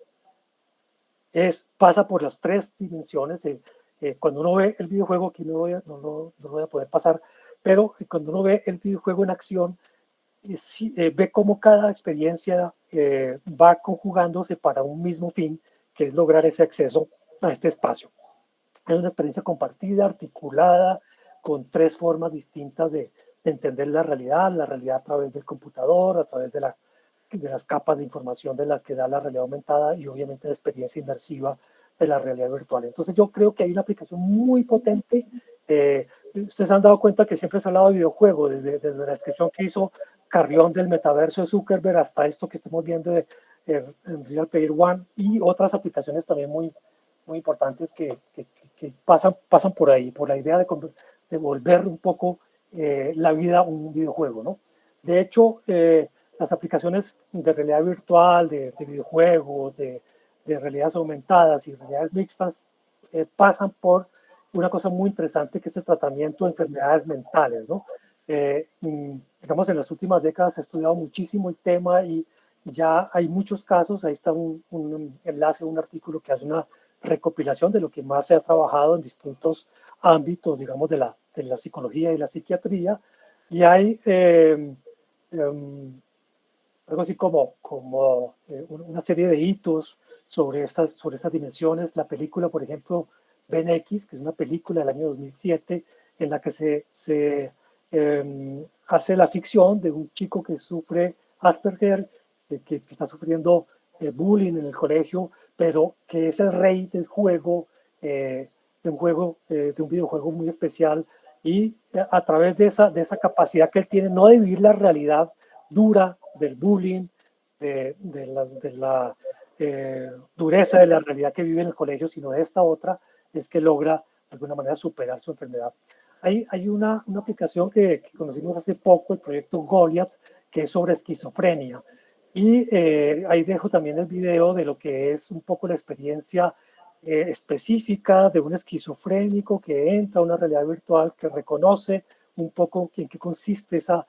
Speaker 3: pasa por las 3 dimensiones. Cuando uno ve el videojuego, aquí no lo voy a poder pasar, pero cuando uno ve el videojuego en acción, ve cómo cada experiencia va conjugándose para un mismo fin, que es lograr ese acceso a este espacio. Es una experiencia compartida, articulada, con 3 formas distintas de entender la realidad a través del computador, a través de las capas de información de la que da la realidad aumentada, y obviamente la experiencia inmersiva de la realidad virtual. Entonces yo creo que hay una aplicación muy potente. Ustedes se han dado cuenta que siempre se ha hablado de videojuegos, desde la descripción que hizo Carrión del metaverso de Zuckerberg hasta esto que estamos viendo en Real Player One, y otras aplicaciones también muy importantes que pasan por ahí, por la idea de volver un poco la vida un videojuego, ¿no? De hecho, las aplicaciones de realidad virtual, de videojuegos, de realidades aumentadas y realidades mixtas pasan por una cosa muy interesante, que es el tratamiento de enfermedades mentales, ¿no? Digamos, en las últimas décadas se ha estudiado muchísimo el tema y ya hay muchos casos. Ahí está un enlace, un artículo que hace una recopilación de lo que más se ha trabajado en distintos ámbitos, digamos, de la psicología y la psiquiatría, y hay algo así como una serie de hitos sobre estas dimensiones. La película, por ejemplo, Ben X, que es una película del año 2007, en la que se hace la ficción de un chico que sufre Asperger, que está sufriendo bullying en el colegio, pero que es el rey del juego, de un videojuego muy especial, y a través de esa capacidad que él tiene, no de vivir la realidad dura del bullying, de la dureza de la realidad que vive en el colegio, sino de esta otra, es que logra de alguna manera superar su enfermedad. Hay una aplicación que conocimos hace poco, el proyecto Goliath, que es sobre esquizofrenia. Y ahí dejo también el video de lo que es un poco la experiencia específica de un esquizofrénico que entra a una realidad virtual, que reconoce un poco en qué consiste esa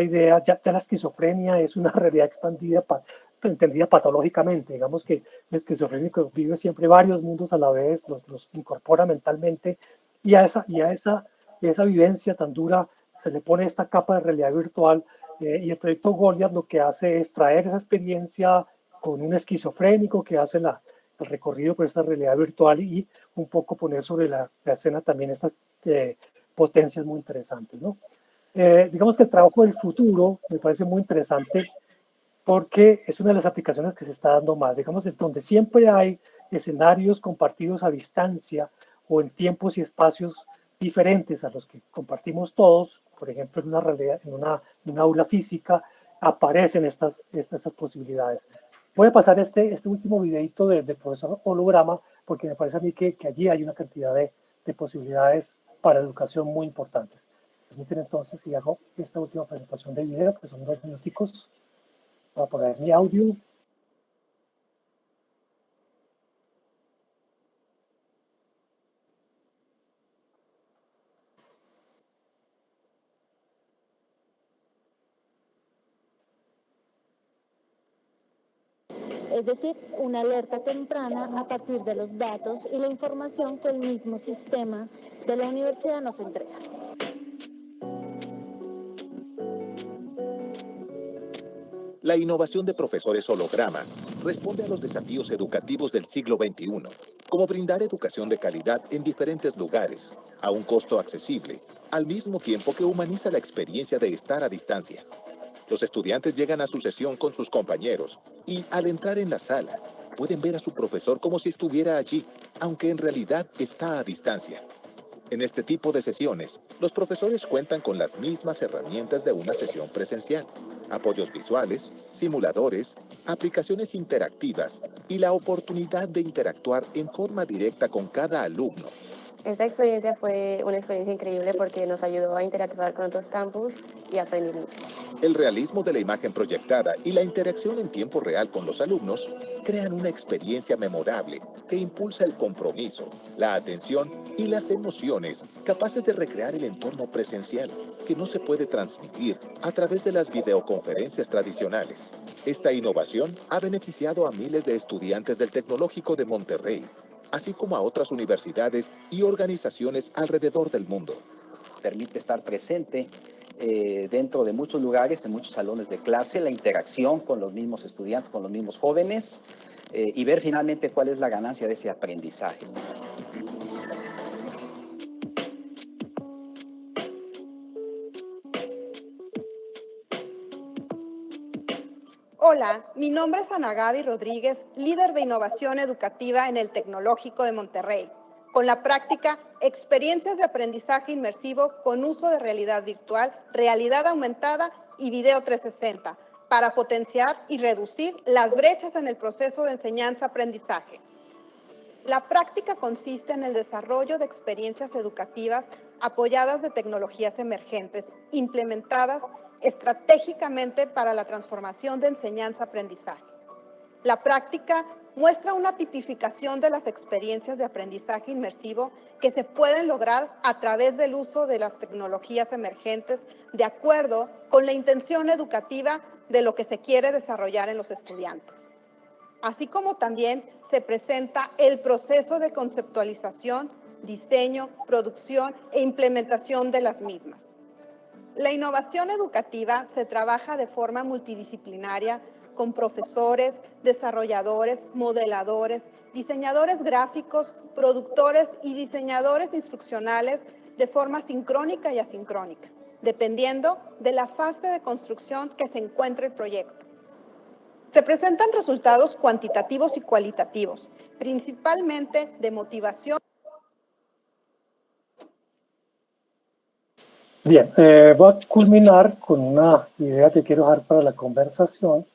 Speaker 3: idea. Ya la esquizofrenia es una realidad expandida, entendida patológicamente. Digamos que el esquizofrénico vive siempre varios mundos a la vez, los incorpora mentalmente, y a esa vivencia tan dura se le pone esta capa de realidad virtual. Y el proyecto Goliath lo que hace es traer esa experiencia con un esquizofrénico que hace el recorrido por esta realidad virtual, y un poco poner sobre la escena también estas potencias muy interesantes, ¿no? Digamos que el trabajo del futuro me parece muy interesante, porque es una de las aplicaciones que se está dando más, digamos, donde siempre hay escenarios compartidos a distancia o en tiempos y espacios diferentes a los que compartimos todos. Por ejemplo, en una realidad, en una aula física, aparecen estas posibilidades. Voy a pasar este último videito del profesor Holograma, porque me parece a mí que allí hay una cantidad de posibilidades para educación muy importantes. Permiten entonces, si hago esta última presentación de video, que son 2 minuticos, voy a poner mi audio.
Speaker 12: es decir, una alerta temprana a partir de los datos y la información que el mismo sistema de la universidad nos entrega.
Speaker 13: La innovación de profesores holograma responde a los desafíos educativos del siglo XXI, como brindar educación de calidad en diferentes lugares, a un costo accesible, al mismo tiempo que humaniza la experiencia de estar a distancia. Los estudiantes llegan a su sesión con sus compañeros y, al entrar en la sala, pueden ver a su profesor como si estuviera allí, aunque en realidad está a distancia. En este tipo de sesiones, los profesores cuentan con las mismas herramientas de una sesión presencial: apoyos visuales, simuladores, aplicaciones interactivas y la oportunidad de interactuar en forma directa con cada alumno.
Speaker 14: Esta experiencia fue una experiencia increíble porque nos ayudó a interactuar con otros campus y aprendí mucho.
Speaker 13: El realismo de la imagen proyectada y la interacción en tiempo real con los alumnos crean una experiencia memorable que impulsa el compromiso, la atención y las emociones, capaces de recrear el entorno presencial, que no se puede transmitir a través de las videoconferencias tradicionales. Esta innovación ha beneficiado a miles de estudiantes del Tecnológico de Monterrey, así como a otras universidades y organizaciones alrededor del mundo.
Speaker 15: Permite estar presente dentro de muchos lugares, en muchos salones de clase, la interacción con los mismos estudiantes, con los mismos jóvenes, y ver finalmente cuál es la ganancia de ese aprendizaje.
Speaker 16: Hola, mi nombre es Ana Gaby Rodríguez, líder de innovación educativa en el Tecnológico de Monterrey, con la práctica Experiencias de aprendizaje inmersivo con uso de realidad virtual, realidad aumentada y video 360, para potenciar y reducir las brechas en el proceso de enseñanza-aprendizaje. La práctica consiste en el desarrollo de experiencias educativas apoyadas de tecnologías emergentes, implementadas estratégicamente para la transformación de enseñanza-aprendizaje. La práctica muestra una tipificación de las experiencias de aprendizaje inmersivo que se pueden lograr a través del uso de las tecnologías emergentes de acuerdo con la intención educativa de lo que se quiere desarrollar en los estudiantes. Así como también se presenta el proceso de conceptualización, diseño, producción e implementación de las mismas. La innovación educativa se trabaja de forma multidisciplinaria con profesores, desarrolladores, modeladores, diseñadores gráficos, productores y diseñadores instruccionales de forma sincrónica y asincrónica, dependiendo de la fase de construcción que se encuentre el proyecto. Se presentan resultados cuantitativos y cualitativos, principalmente de motivación.
Speaker 3: Bien, voy a culminar con una idea que quiero dejar para la conversación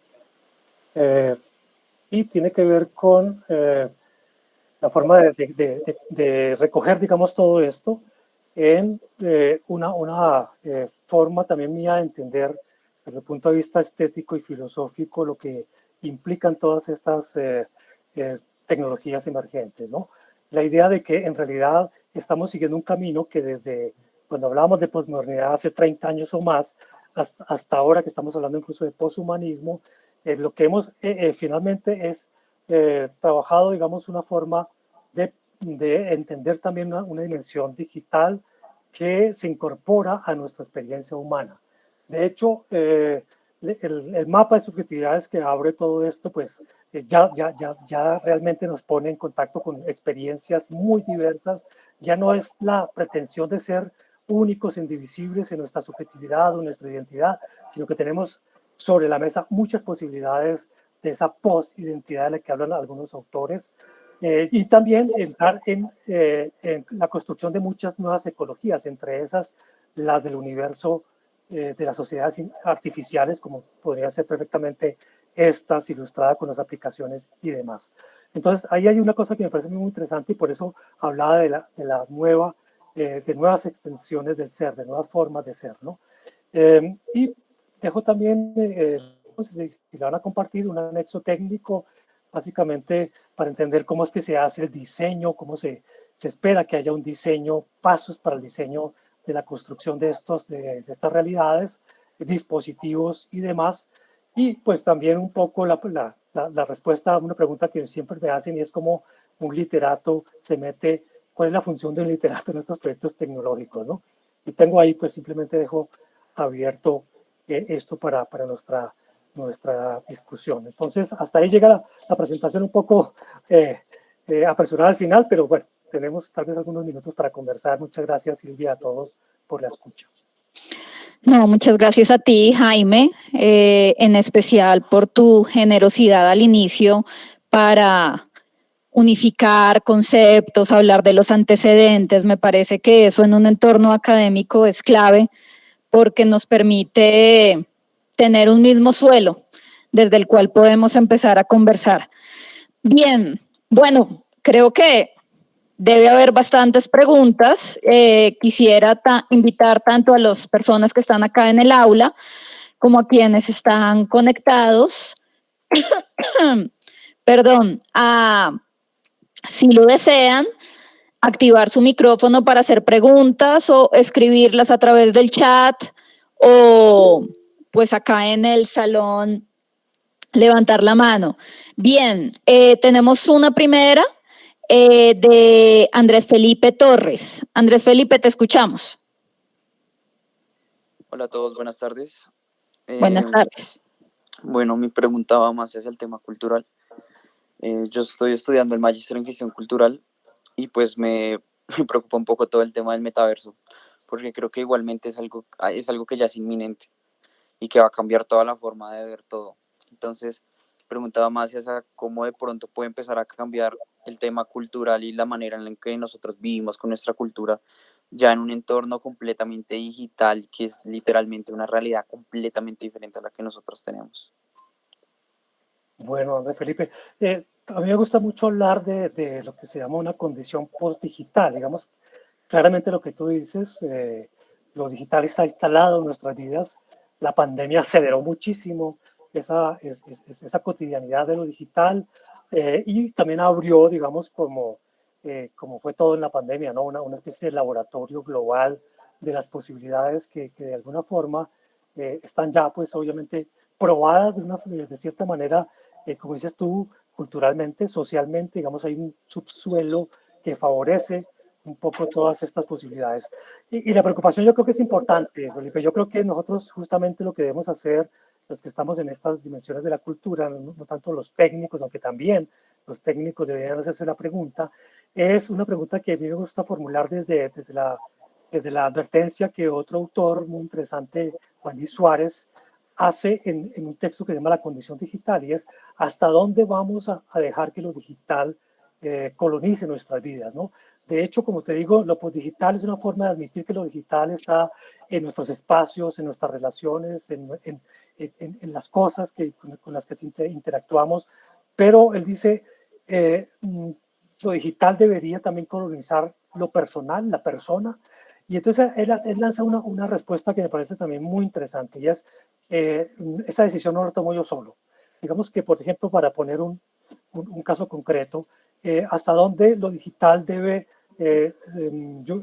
Speaker 3: y tiene que ver con la forma de recoger, digamos, todo esto en una forma también mía de entender desde el punto de vista estético y filosófico lo que implican todas estas tecnologías emergentes, ¿no? La idea de que en realidad estamos siguiendo un camino que desde cuando hablábamos de posmodernidad hace 30 años o más, hasta ahora que estamos hablando incluso de poshumanismo, lo que hemos finalmente es trabajado, digamos, una forma de entender también una dimensión digital que se incorpora a nuestra experiencia humana. De hecho, el mapa de subjetividades que abre todo esto, pues ya realmente nos pone en contacto con experiencias muy diversas. Ya no es la pretensión de ser únicos, indivisibles en nuestra subjetividad o nuestra identidad, sino que tenemos sobre la mesa muchas posibilidades de esa post-identidad de la que hablan algunos autores, y también entrar en la construcción de muchas nuevas ecologías, entre esas las del universo de las sociedades artificiales, como podría ser perfectamente estas, ilustrada con las aplicaciones y demás. Entonces, ahí hay una cosa que me parece muy interesante y por eso hablaba de la nueva, de nuevas extensiones del ser, de nuevas formas de ser, ¿no? Y dejo también, si le van a compartir, un anexo técnico, básicamente para entender cómo es que se hace el diseño, cómo se espera que haya un diseño, pasos para el diseño de la construcción de estas realidades, dispositivos y demás, y pues también un poco la respuesta a una pregunta que siempre me hacen, y es cómo un literato se mete, cuál es la función de un literato en estos proyectos tecnológicos, ¿no? Y tengo ahí, pues simplemente dejo abierto esto para nuestra discusión. Entonces, hasta ahí llega la presentación un poco apresurada al final, pero bueno, tenemos tal vez algunos minutos para conversar. Muchas gracias, Silvia, a todos por la escucha.
Speaker 1: No, muchas gracias a ti, Jaime, en especial por tu generosidad al inicio para unificar conceptos, hablar de los antecedentes. Me parece que eso en un entorno académico es clave porque nos permite tener un mismo suelo desde el cual podemos empezar a conversar. Bien, bueno, creo que debe haber bastantes preguntas. Quisiera invitar tanto a las personas que están acá en el aula como a quienes están conectados, perdón, si lo desean, activar su micrófono para hacer preguntas o escribirlas a través del chat o pues acá en el salón levantar la mano. Bien, tenemos una primera de Andrés Felipe Torres. Andrés Felipe, te escuchamos.
Speaker 17: Hola a todos, buenas tardes.
Speaker 1: Buenas tardes.
Speaker 17: Bueno, mi pregunta va más hacia el tema cultural. Yo estoy estudiando el Magíster en Gestión Cultural y pues me preocupa un poco todo el tema del metaverso, porque creo que igualmente es algo que ya es inminente y que va a cambiar toda la forma de ver todo. Entonces, preguntaba más hacia cómo de pronto puede empezar a cambiar el tema cultural y la manera en la que nosotros vivimos con nuestra cultura ya en un entorno completamente digital, que es literalmente una realidad completamente diferente a la que nosotros tenemos.
Speaker 3: Bueno, Andrés Felipe, a mí me gusta mucho hablar de lo que se llama una condición post-digital. Digamos, claramente lo que tú dices, lo digital está instalado en nuestras vidas. La pandemia aceleró muchísimo esa cotidianidad de lo digital y también abrió, digamos, como fue todo en la pandemia, ¿no? Una especie de laboratorio global de las posibilidades que de alguna forma están ya, pues obviamente, probadas de cierta manera, como dices tú, culturalmente, socialmente, digamos, hay un subsuelo que favorece un poco todas estas posibilidades. Y la preocupación yo creo que es importante, Felipe. Yo creo que nosotros justamente lo que debemos hacer, los que estamos en estas dimensiones de la cultura, no tanto los técnicos, aunque también los técnicos deberían hacerse la pregunta, es una pregunta que a mí me gusta formular desde la advertencia que otro autor muy interesante, Juan Luis Suárez, hace en un texto que se llama La condición digital, y es hasta dónde vamos a dejar que lo digital colonice nuestras vidas, ¿no? De hecho, como te digo, lo digital es una forma de admitir que lo digital está en nuestros espacios, en nuestras relaciones, en las cosas con las que interactuamos, pero él dice, lo digital debería también colonizar lo personal, la persona, y entonces él lanza una respuesta que me parece también muy interesante, y es, esa decisión no la tomo yo solo. Digamos que, por ejemplo, para poner un caso concreto, hasta dónde lo digital debe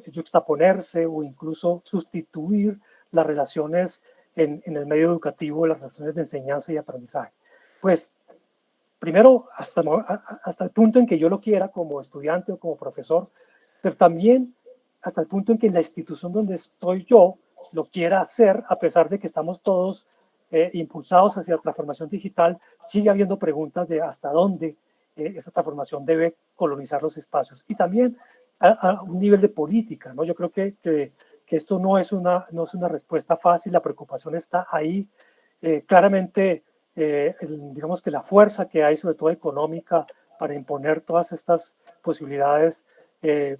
Speaker 3: yuxtaponerse o incluso sustituir las relaciones en el medio educativo, las relaciones de enseñanza y aprendizaje. Pues, primero, hasta el punto en que yo lo quiera como estudiante o como profesor, pero también hasta el punto en que la institución donde estoy yo lo quiera hacer, a pesar de que estamos todos impulsados hacia la transformación digital, sigue habiendo preguntas de hasta dónde esa transformación debe colonizar los espacios. Y también a un nivel de política, ¿no? Yo creo que esto no es una respuesta fácil, la preocupación está ahí. Claramente, digamos que la fuerza que hay, sobre todo económica, para imponer todas estas posibilidades, le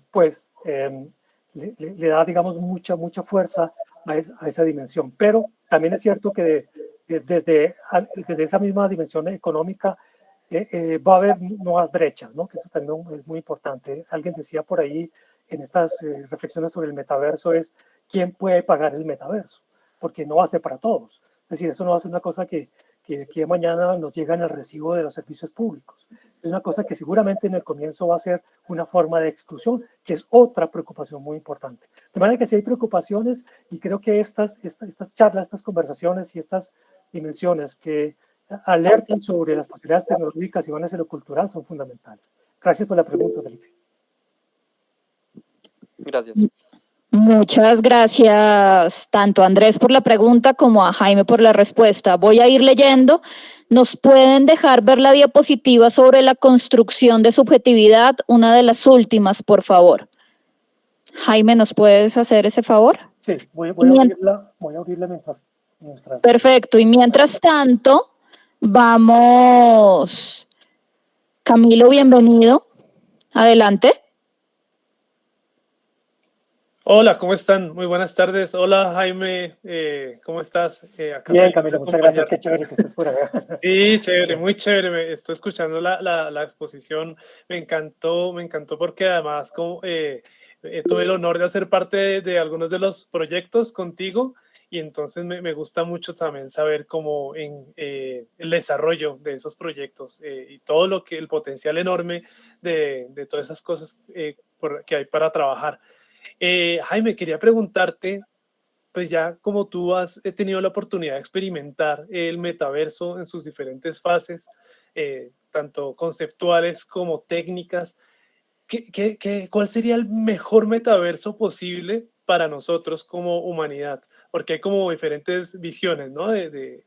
Speaker 3: da, digamos, mucha fuerza a esa dimensión. Pero también es cierto que desde esa misma dimensión económica va a haber nuevas brechas, ¿no? Que eso también es muy importante. Alguien decía por ahí en estas reflexiones sobre el metaverso es ¿quién puede pagar el metaverso? Porque no va a ser para todos. Es decir, eso no va a ser una cosa que mañana nos llega en el recibo de los servicios públicos. Es una cosa que seguramente en el comienzo va a ser una forma de exclusión, que es otra preocupación muy importante. De manera que sí hay preocupaciones, y creo que estas charlas, estas conversaciones y estas dimensiones que alertan sobre las posibilidades tecnológicas y van hacia lo cultural son fundamentales. Gracias por la pregunta, Felipe.
Speaker 17: Gracias.
Speaker 1: Muchas gracias tanto a Andrés por la pregunta como a Jaime por la respuesta. Voy a ir leyendo. ¿Nos pueden dejar ver la diapositiva sobre la construcción de subjetividad? Una de las últimas, por favor. Jaime, ¿nos puedes hacer ese favor?
Speaker 3: Sí, voy a abrirla mientras.
Speaker 1: Perfecto. Y mientras tanto, vamos. Camilo, bienvenido. Adelante.
Speaker 18: Hola, ¿cómo están? Muy buenas tardes. Hola, Jaime, ¿cómo estás?
Speaker 3: Bien, Camilo, muchas gracias. Qué chévere que estés por acá.
Speaker 18: Sí, chévere, muy chévere. Estoy escuchando la exposición. Me encantó porque además tuve el honor de hacer parte de algunos de los proyectos contigo y entonces me gusta mucho también saber cómo el desarrollo de esos proyectos y todo el potencial enorme de todas esas cosas que hay para trabajar. Jaime, quería preguntarte, pues ya como tú has tenido la oportunidad de experimentar el metaverso en sus diferentes fases, tanto conceptuales como técnicas, ¿cuál sería el mejor metaverso posible para nosotros como humanidad? Porque hay como diferentes visiones, ¿no?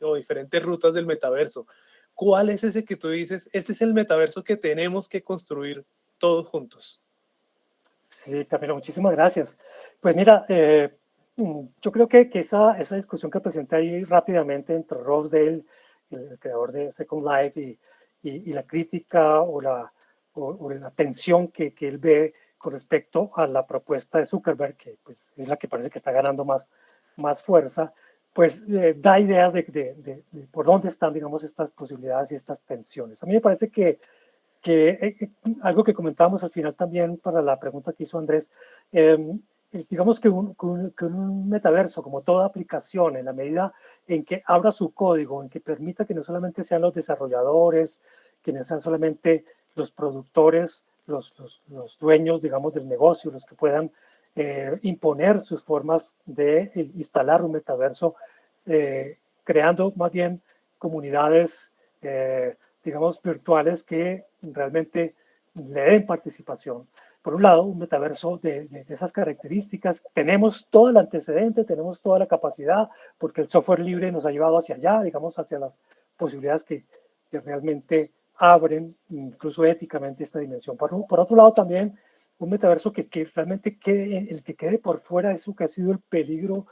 Speaker 18: O diferentes rutas del metaverso. ¿Cuál es ese que tú dices, este es el metaverso que tenemos que construir todos juntos?
Speaker 3: Sí, Camilo, muchísimas gracias. Pues mira, yo creo que esa discusión que presenté ahí rápidamente entre Rosedale, el creador de Second Life, y la crítica o la tensión que él ve con respecto a la propuesta de Zuckerberg, que pues, es la que parece que está ganando más fuerza, pues da ideas de por dónde están, digamos, estas posibilidades y estas tensiones. A mí me parece que algo que comentábamos al final también para la pregunta que hizo Andrés, digamos que un metaverso, como toda aplicación, en la medida en que abra su código, en que permita que no solamente sean los desarrolladores, que no sean solamente los productores, los dueños, digamos, del negocio, los que puedan imponer sus formas de instalar un metaverso, creando más bien comunidades digamos, virtuales que realmente le den participación. Por un lado, un metaverso de esas características, tenemos todo el antecedente, tenemos toda la capacidad, porque el software libre nos ha llevado hacia allá, digamos, hacia las posibilidades que realmente abren, incluso éticamente, esta dimensión. Por otro lado, también un metaverso que realmente quede por fuera de eso que ha sido el peligro,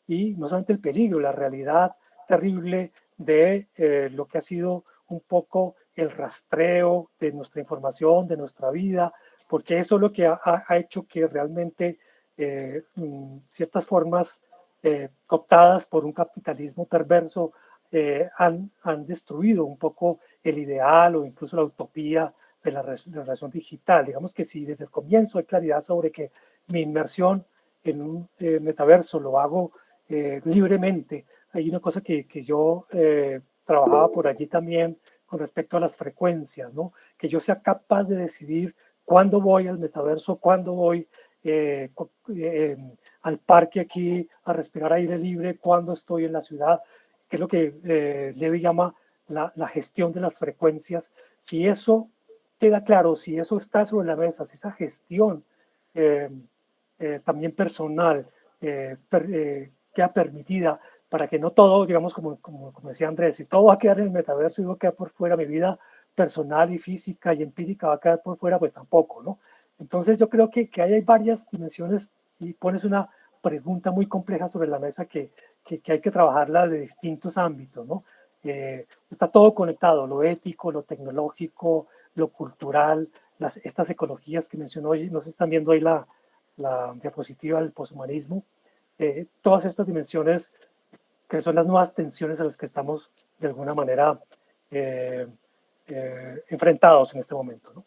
Speaker 3: y no solamente el peligro, la realidad terrible de lo que ha sido un poco el rastreo de nuestra información, de nuestra vida, porque eso es lo que ha hecho que realmente ciertas formas cooptadas por un capitalismo perverso han destruido un poco el ideal o incluso la utopía de la relación digital. Digamos que si desde el comienzo hay claridad sobre que mi inmersión en un metaverso lo hago libremente, hay una cosa que yo trabajaba por allí también con respecto a las frecuencias, ¿no? Que yo sea capaz de decidir cuándo voy al metaverso, cuándo voy al parque aquí a respirar aire libre, cuándo estoy en la ciudad, que es lo que Levy llama la gestión de las frecuencias. Si eso queda claro, si eso está sobre la mesa, si esa gestión también personal queda permitida, para que no todo, digamos, como decía Andrés, si todo va a quedar en el metaverso y va a quedar por fuera, mi vida personal y física y empírica va a quedar por fuera, pues tampoco, ¿no? Entonces yo creo que hay varias dimensiones y pones una pregunta muy compleja sobre la mesa que hay que trabajarla de distintos ámbitos, ¿no? Está todo conectado, lo ético, lo tecnológico, lo cultural, estas ecologías que mencionó hoy, nos están viendo ahí la diapositiva del poshumanismo, todas estas dimensiones que son las nuevas tensiones a las que estamos de alguna manera enfrentados en este momento, ¿no?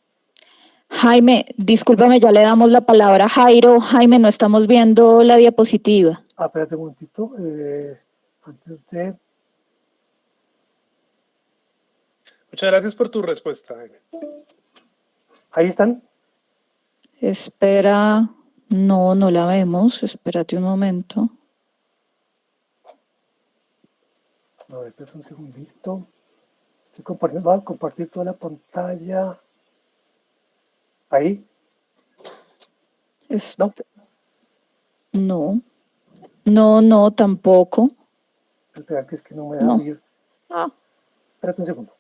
Speaker 1: Jaime, discúlpame, ya le damos la palabra a Jairo. Jaime, no estamos viendo la diapositiva.
Speaker 3: Espérate un momentito, antes de...
Speaker 18: Muchas gracias por tu respuesta, Jaime.
Speaker 3: Ahí están.
Speaker 1: Espera, no la vemos. Espérate un momento.
Speaker 3: A ver, espera un segundito. Voy a compartir toda la pantalla. Ahí.
Speaker 1: ¿No? No, tampoco.
Speaker 3: Que es que no me deja abrir. Espérate un segundo.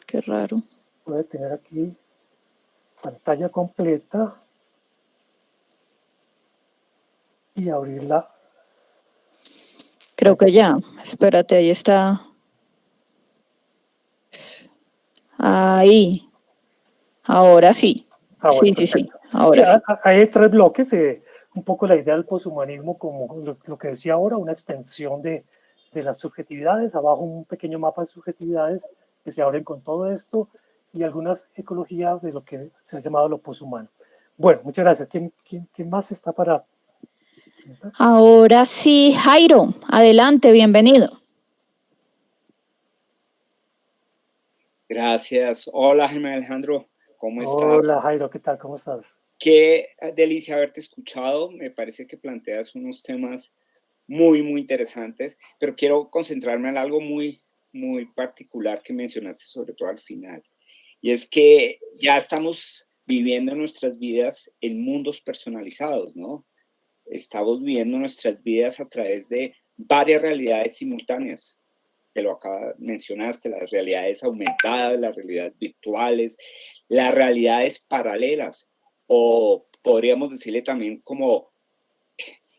Speaker 1: Qué raro.
Speaker 3: Voy a tener aquí pantalla completa y abrirla.
Speaker 1: Creo que ya. Espérate, ahí está. Ahí. Ahora sí.
Speaker 3: Bueno,
Speaker 1: sí. Ahora sí.
Speaker 3: Hay 3 bloques. Un poco la idea del poshumanismo, como lo que decía ahora, una extensión de las subjetividades. Abajo un pequeño mapa de subjetividades que se abren con todo esto y algunas ecologías de lo que se ha llamado lo poshumano. Bueno, muchas gracias. ¿Quién más está para...?
Speaker 1: Ahora sí, Jairo, adelante, bienvenido.
Speaker 19: Gracias. Hola, Jaime Alejandro, ¿cómo estás?
Speaker 3: Hola, Jairo, ¿qué tal? ¿Cómo estás?
Speaker 19: Qué delicia haberte escuchado. Me parece que planteas unos temas muy, muy interesantes, pero quiero concentrarme en algo muy, muy particular que mencionaste, sobre todo al final. Y es que ya estamos viviendo nuestras vidas en mundos personalizados, ¿no? Estamos viviendo nuestras vidas a través de varias realidades simultáneas. Que lo mencionaste, las realidades aumentadas, las realidades virtuales, las realidades paralelas, o podríamos decirle también como,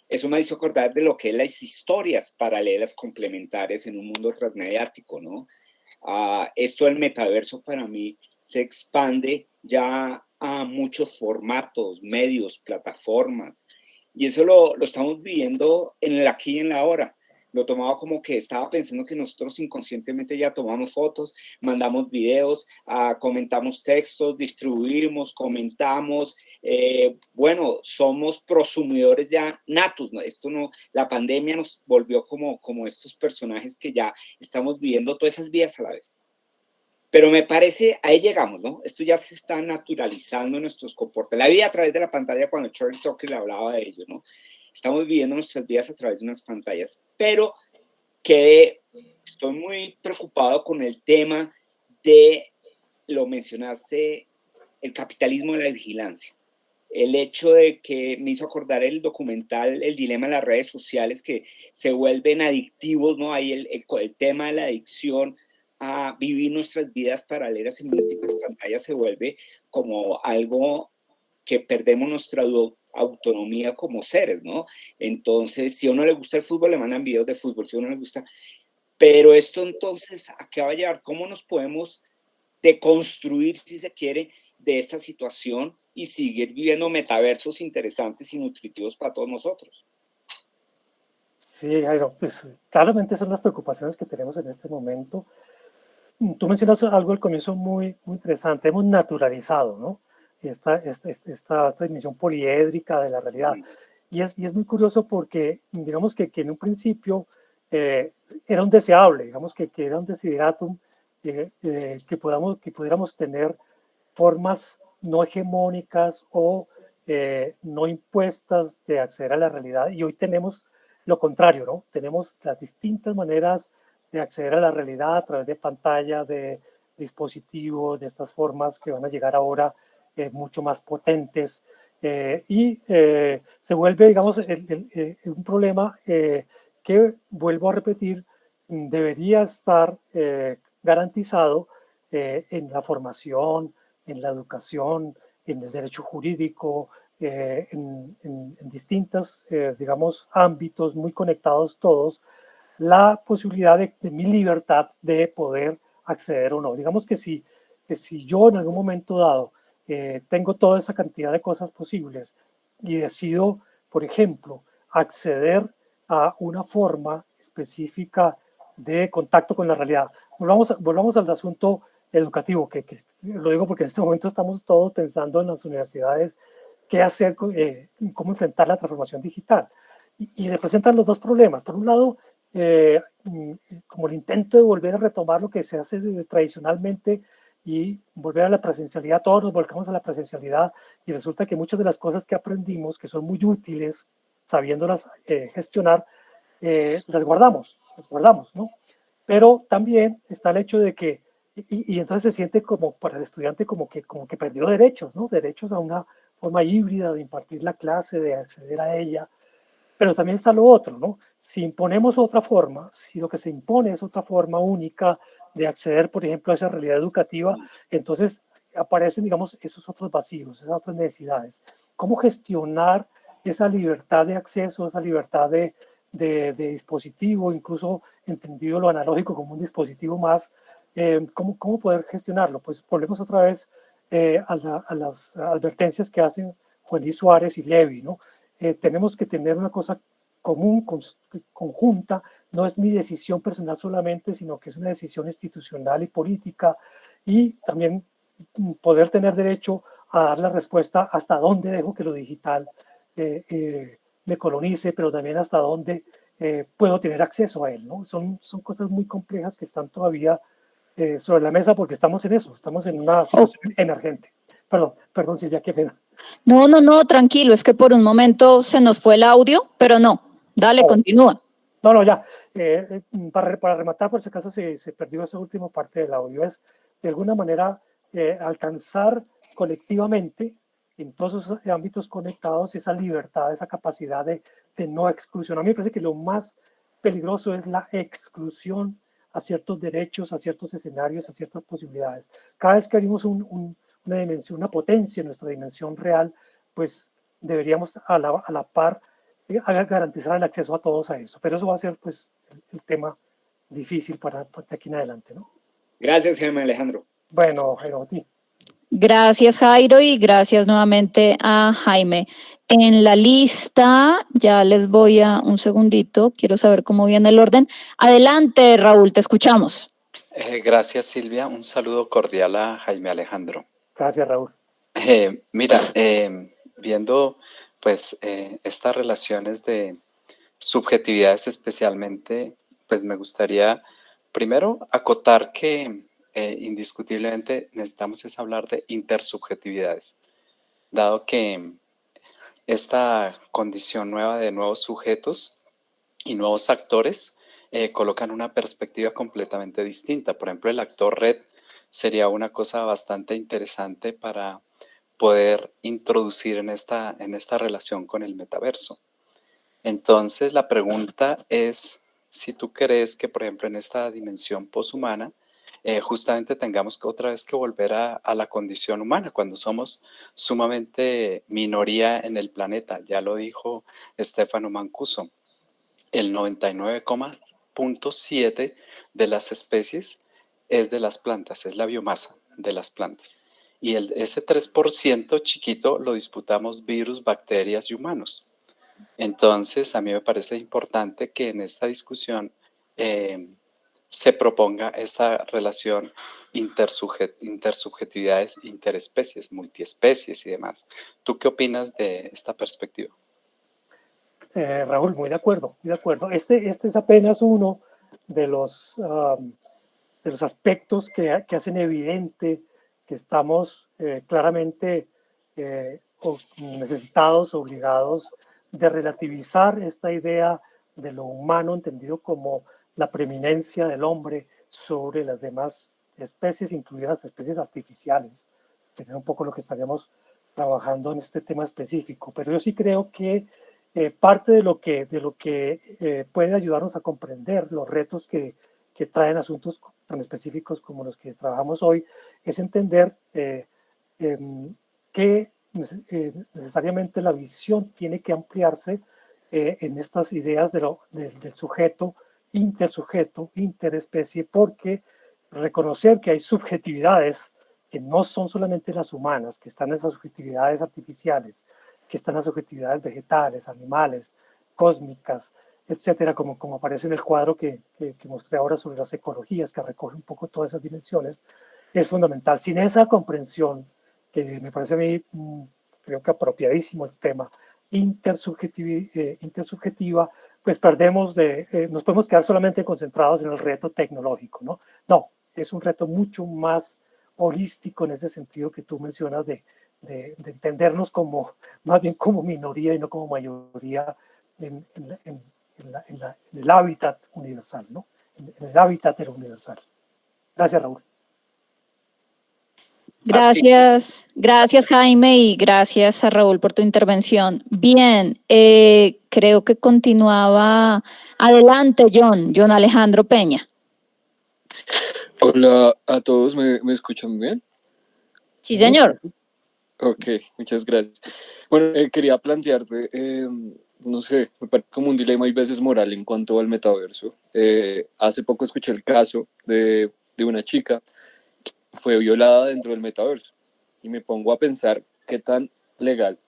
Speaker 19: eso me hizo acordar de lo que es las historias paralelas complementarias en un mundo transmediático, ¿no? Esto del metaverso para mí se expande ya a muchos formatos, medios, plataformas, y eso lo estamos viviendo en el aquí y en la ahora. Lo tomaba como que estaba pensando que nosotros inconscientemente ya tomamos fotos, mandamos videos, comentamos textos, distribuimos, comentamos. Bueno, somos prosumidores ya natos, ¿no? Esto no, la pandemia nos volvió como estos personajes que ya estamos viviendo todas esas vidas a la vez. Pero me parece, ahí llegamos, ¿no? Esto ya se está naturalizando en nuestros comportamientos. La vida a través de la pantalla, cuando Charles Tucker le hablaba de ello, ¿no? Estamos viviendo nuestras vidas a través de unas pantallas, pero estoy muy preocupado con el tema de, lo mencionaste, el capitalismo de la vigilancia. El hecho de que me hizo acordar el documental El dilema de las redes sociales, que se vuelven adictivos, ¿no? Ahí el tema de la adicción a vivir nuestras vidas paralelas en múltiples pantallas se vuelve como algo que perdemos nuestra autonomía como seres, ¿no? Entonces, si a uno le gusta el fútbol, le mandan videos de fútbol, si a uno le gusta... Pero esto entonces, ¿a qué va a llevar? ¿Cómo nos podemos deconstruir, si se quiere, de esta situación y seguir viviendo metaversos interesantes y nutritivos para todos nosotros?
Speaker 3: Sí, Jairo, pues claramente son las preocupaciones que tenemos en este momento. Tú mencionas algo al comienzo muy, muy interesante. Hemos naturalizado, ¿no? Esta dimensión poliédrica de la realidad. Y es muy curioso porque, digamos que en un principio era un deseable, digamos que era un desideratum que pudiéramos tener formas no hegemónicas o no impuestas de acceder a la realidad. Y hoy tenemos lo contrario, ¿no? Tenemos las distintas maneras de acceder a la realidad a través de pantalla, de dispositivos, de estas formas que van a llegar ahora mucho más potentes y se vuelve, digamos, un problema que, vuelvo a repetir, debería estar garantizado en la formación, en la educación, en el derecho jurídico, en distintos, digamos, ámbitos muy conectados todos, la posibilidad de mi libertad de poder acceder o no. Digamos que si yo en algún momento dado tengo toda esa cantidad de cosas posibles y decido, por ejemplo, acceder a una forma específica de contacto con la realidad. Volvamos al asunto educativo, que lo digo porque en este momento estamos todos pensando en las universidades qué hacer, cómo enfrentar la transformación digital. Y se presentan los dos problemas. Por un lado, como el intento de volver a retomar lo que se hace tradicionalmente y volver a la presencialidad. Todos nos volcamos a la presencialidad y resulta que muchas de las cosas que aprendimos, que son muy útiles, sabiéndolas gestionar, las guardamos, ¿no? Pero también está el hecho de que, y entonces se siente como para el estudiante como que perdió derechos, ¿no? Derechos a una forma híbrida de impartir la clase, de acceder a ella. Pero también está lo otro, ¿no? Si imponemos otra forma, si lo que se impone es otra forma única de acceder, por ejemplo, a esa realidad educativa, entonces aparecen, digamos, esos otros vacíos, esas otras necesidades. ¿Cómo gestionar esa libertad de acceso, esa libertad de dispositivo, incluso entendido lo analógico como un dispositivo más? ¿Cómo poder gestionarlo? Pues volvemos otra vez a las advertencias que hacen Juan Luis Suárez y Levy, ¿no? Tenemos que tener una cosa común, conjunta, no es mi decisión personal solamente, sino que es una decisión institucional y política, y también poder tener derecho a dar la respuesta hasta dónde dejo que lo digital me colonice, pero también hasta dónde puedo tener acceso a él, ¿no? Son cosas muy complejas que están todavía sobre la mesa porque estamos en eso, estamos en una situación emergente. Perdón Silvia, qué pena.
Speaker 1: No, tranquilo, es que por un momento se nos fue el audio, pero no, dale, continúa.
Speaker 3: No, ya. Para rematar, por si acaso se perdió esa última parte del audio, es de alguna manera alcanzar colectivamente en todos esos ámbitos conectados esa libertad, esa capacidad de no exclusión. A mí me parece que lo más peligroso es la exclusión a ciertos derechos, a ciertos escenarios, a ciertas posibilidades. Cada vez que abrimos una dimensión, una potencia en nuestra dimensión real, pues deberíamos a la par garantizar el acceso a todos a eso. Pero eso va a ser pues el tema difícil para de aquí en adelante, ¿no?
Speaker 19: Gracias, Jaime Alejandro.
Speaker 3: Bueno, Jairo, a ti.
Speaker 1: Gracias, Jairo, y gracias nuevamente a Jaime. En la lista, ya les voy a un segundito, quiero saber cómo viene el orden. Adelante, Raúl, te escuchamos.
Speaker 20: Gracias, Silvia. Un saludo cordial a Jaime Alejandro.
Speaker 3: Gracias, Raúl.
Speaker 20: Mira, viendo pues estas relaciones de subjetividades especialmente, pues me gustaría primero acotar que indiscutiblemente necesitamos es hablar de intersubjetividades, dado que esta condición nueva de nuevos sujetos y nuevos actores colocan una perspectiva completamente distinta. Por ejemplo, el actor red sería una cosa bastante interesante para poder introducir en esta relación con el metaverso. Entonces, la pregunta es si tú crees que, por ejemplo, en esta dimensión poshumana, justamente tengamos que otra vez que volver a la condición humana, cuando somos sumamente minoría en el planeta. Ya lo dijo Stefano Mancuso, el 99,7% de las especies es de las plantas, es la biomasa de las plantas. Y ese 3% chiquito lo disputamos virus, bacterias y humanos. Entonces, a mí me parece importante que en esta discusión se proponga esa relación intersubjetividades, interespecies, multiespecies y demás. ¿Tú qué opinas de esta perspectiva?
Speaker 3: Raúl, muy de acuerdo, muy de acuerdo. Este es apenas uno de los aspectos que hacen evidente que estamos claramente necesitados, obligados de relativizar esta idea de lo humano entendido como la preeminencia del hombre sobre las demás especies, incluidas las especies artificiales. Sería un poco lo que estaríamos trabajando en este tema específico. Pero yo sí creo que parte de lo que puede ayudarnos a comprender los retos que traen asuntos tan específicos como los que trabajamos hoy es entender que necesariamente la visión tiene que ampliarse en estas ideas del sujeto, intersujeto, interespecie, porque reconocer que hay subjetividades que no son solamente las humanas, que están en esas subjetividades artificiales, que están en las subjetividades vegetales, animales, cósmicas, etcétera, como aparece en el cuadro que mostré ahora sobre las ecologías, que recoge un poco todas esas dimensiones, es fundamental. Sin esa comprensión, que me parece a mí, creo que apropiadísimo el tema, intersubjetiva, pues perdemos nos podemos quedar solamente concentrados en el reto tecnológico, ¿no? No, es un reto mucho más holístico en ese sentido que tú mencionas de entendernos más bien como minoría y no como mayoría en el hábitat universal, ¿no? en el hábitat de lo universal. Gracias, Raúl.
Speaker 1: Gracias Jaime y gracias a Raúl por tu intervención. Bien, creo que continuaba. Adelante, John Alejandro Peña.
Speaker 21: Hola a todos, ¿me escuchan bien?
Speaker 1: Sí, señor.
Speaker 21: Ok, muchas gracias. Bueno, quería plantearte, no sé, me parece como un dilema y veces moral en cuanto al metaverso. Hace poco escuché el caso de una chica que fue violada dentro del metaverso y me pongo a pensar qué tan legal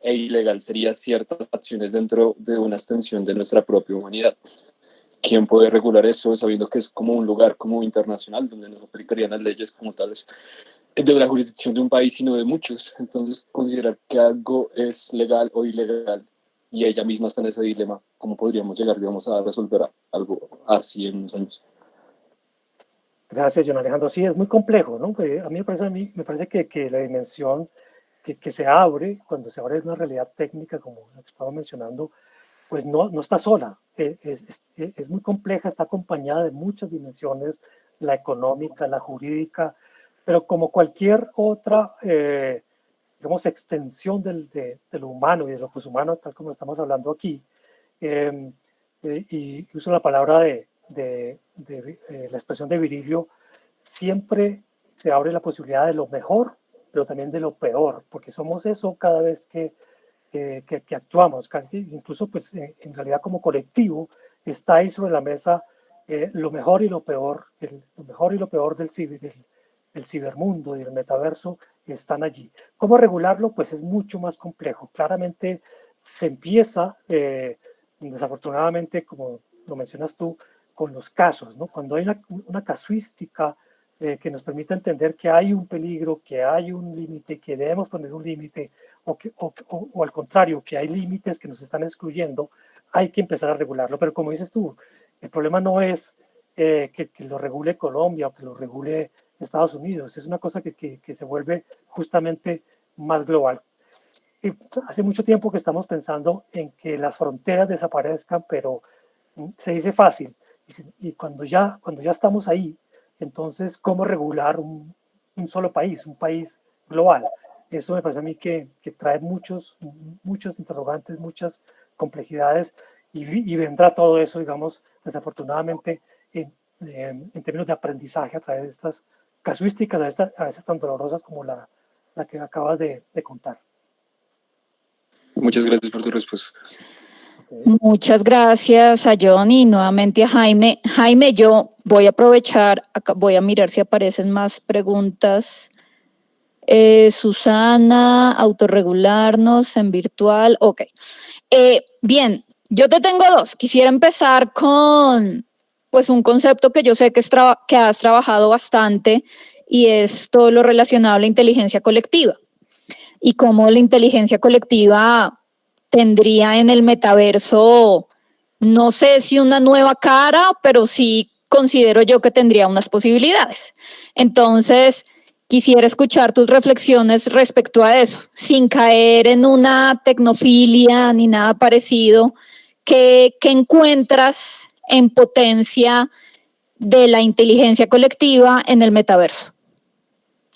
Speaker 21: e ilegal serían ciertas acciones dentro de una extensión de nuestra propia humanidad. ¿Quién puede regular eso sabiendo que es como un lugar como internacional donde no aplicarían las leyes como tales de la jurisdicción de un país, sino de muchos? Entonces, considerar que algo es legal o ilegal y ella misma está en ese dilema, ¿cómo podríamos llegar, digamos, a resolver algo así en unos años?
Speaker 3: Gracias, John Alejandro. Sí, es muy complejo, ¿no? A mí me parece que la dimensión que se abre, cuando se abre una realidad técnica, como la que estaba mencionando, pues no está sola. Es muy compleja, está acompañada de muchas dimensiones, la económica, la jurídica, pero como cualquier otra, digamos, extensión de lo humano y de lo humano, tal como estamos hablando aquí, y uso la palabra la expresión de Virilio, siempre se abre la posibilidad de lo mejor, pero también de lo peor, porque somos eso cada vez que actuamos, incluso pues en realidad como colectivo está ahí sobre la mesa lo mejor y lo peor, lo mejor y lo peor del cibermundo y del metaverso están allí. ¿Cómo regularlo? Pues es mucho más complejo. Claramente se empieza, desafortunadamente, como lo mencionas tú, con los casos, ¿no? Cuando hay una casuística que nos permite entender que hay un peligro, que hay un límite, que debemos poner un límite, o al contrario, que hay límites que nos están excluyendo, hay que empezar a regularlo. Pero como dices tú, el problema no es que lo regule Colombia o que lo regule Estados Unidos, es una cosa que se vuelve justamente más global. Y hace mucho tiempo que estamos pensando en que las fronteras desaparezcan, pero se dice fácil. Y cuando ya estamos ahí, entonces, ¿cómo regular un solo país, un país global? Eso me parece a mí que trae muchos interrogantes, muchas complejidades, y vendrá todo eso, digamos, desafortunadamente, en términos de aprendizaje a través de estas casuísticas, a veces tan dolorosas como la que acabas de contar.
Speaker 21: Muchas gracias por tu respuesta.
Speaker 1: Muchas gracias a John y nuevamente a Jaime. Jaime, yo voy a aprovechar, voy a mirar si aparecen más preguntas. Susana, autorregularnos en virtual, ok. Bien, yo te tengo dos. Quisiera empezar con pues un concepto que yo sé que has trabajado bastante, y es todo lo relacionado a la inteligencia colectiva y cómo la inteligencia colectiva tendría en el metaverso, no sé si una nueva cara, pero sí considero yo que tendría unas posibilidades. Entonces, quisiera escuchar tus reflexiones respecto a eso, sin caer en una tecnofilia ni nada parecido. ¿Qué encuentras en potencia de la inteligencia colectiva en el metaverso?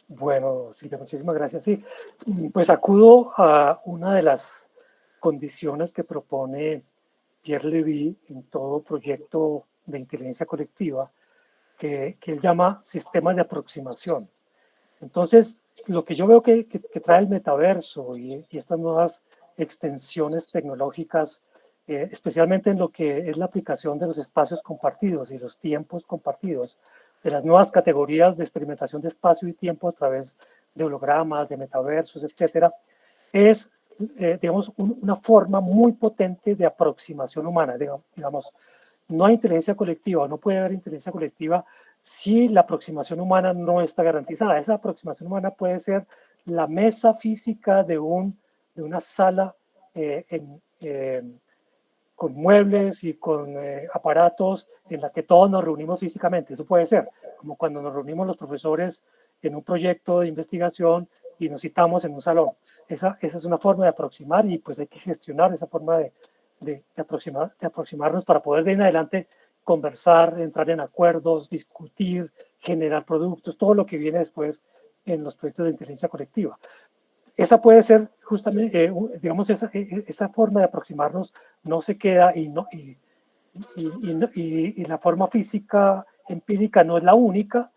Speaker 3: Bueno, Silvia, muchísimas gracias. Sí, pues acudo a una de las condiciones que propone Pierre Levy en todo proyecto de inteligencia colectiva, que él llama sistemas de aproximación. Entonces, lo que yo veo que trae el metaverso y estas nuevas extensiones tecnológicas, especialmente en lo que es la aplicación de los espacios compartidos y los tiempos compartidos, de las nuevas categorías de experimentación de espacio y tiempo a través de hologramas, de metaversos, etcétera, es, digamos, una forma muy potente de aproximación humana. Digamos, no hay inteligencia colectiva, no puede haber inteligencia colectiva si la aproximación humana no está garantizada. Esa aproximación humana puede ser la mesa física de una sala con muebles y con aparatos en la que todos nos reunimos físicamente. Eso puede ser, como cuando nos reunimos los profesores en un proyecto de investigación y nos citamos en un salón. Esa es una forma de aproximar, y pues hay que gestionar esa forma de aproximarnos para poder de en adelante conversar, entrar en acuerdos, discutir, generar productos, todo lo que viene después en los proyectos de inteligencia colectiva. Esa puede ser justamente, digamos, esa forma de aproximarnos no se queda y la forma física empírica no es la única.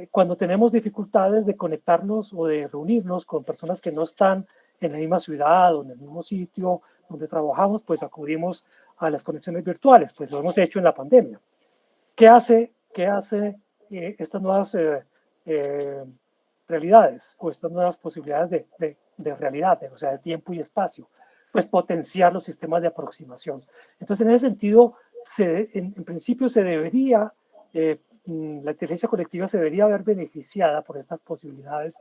Speaker 3: Cuando tenemos dificultades de conectarnos o de reunirnos con personas que no están en la misma ciudad o en el mismo sitio donde trabajamos, pues acudimos a las conexiones virtuales, pues lo hemos hecho en la pandemia. ¿Qué hace estas nuevas realidades o estas nuevas posibilidades de realidad, o sea, de tiempo y espacio? Pues potenciar los sistemas de aproximación. Entonces, en ese sentido, en principio se debería, la inteligencia colectiva se debería ver beneficiada por estas posibilidades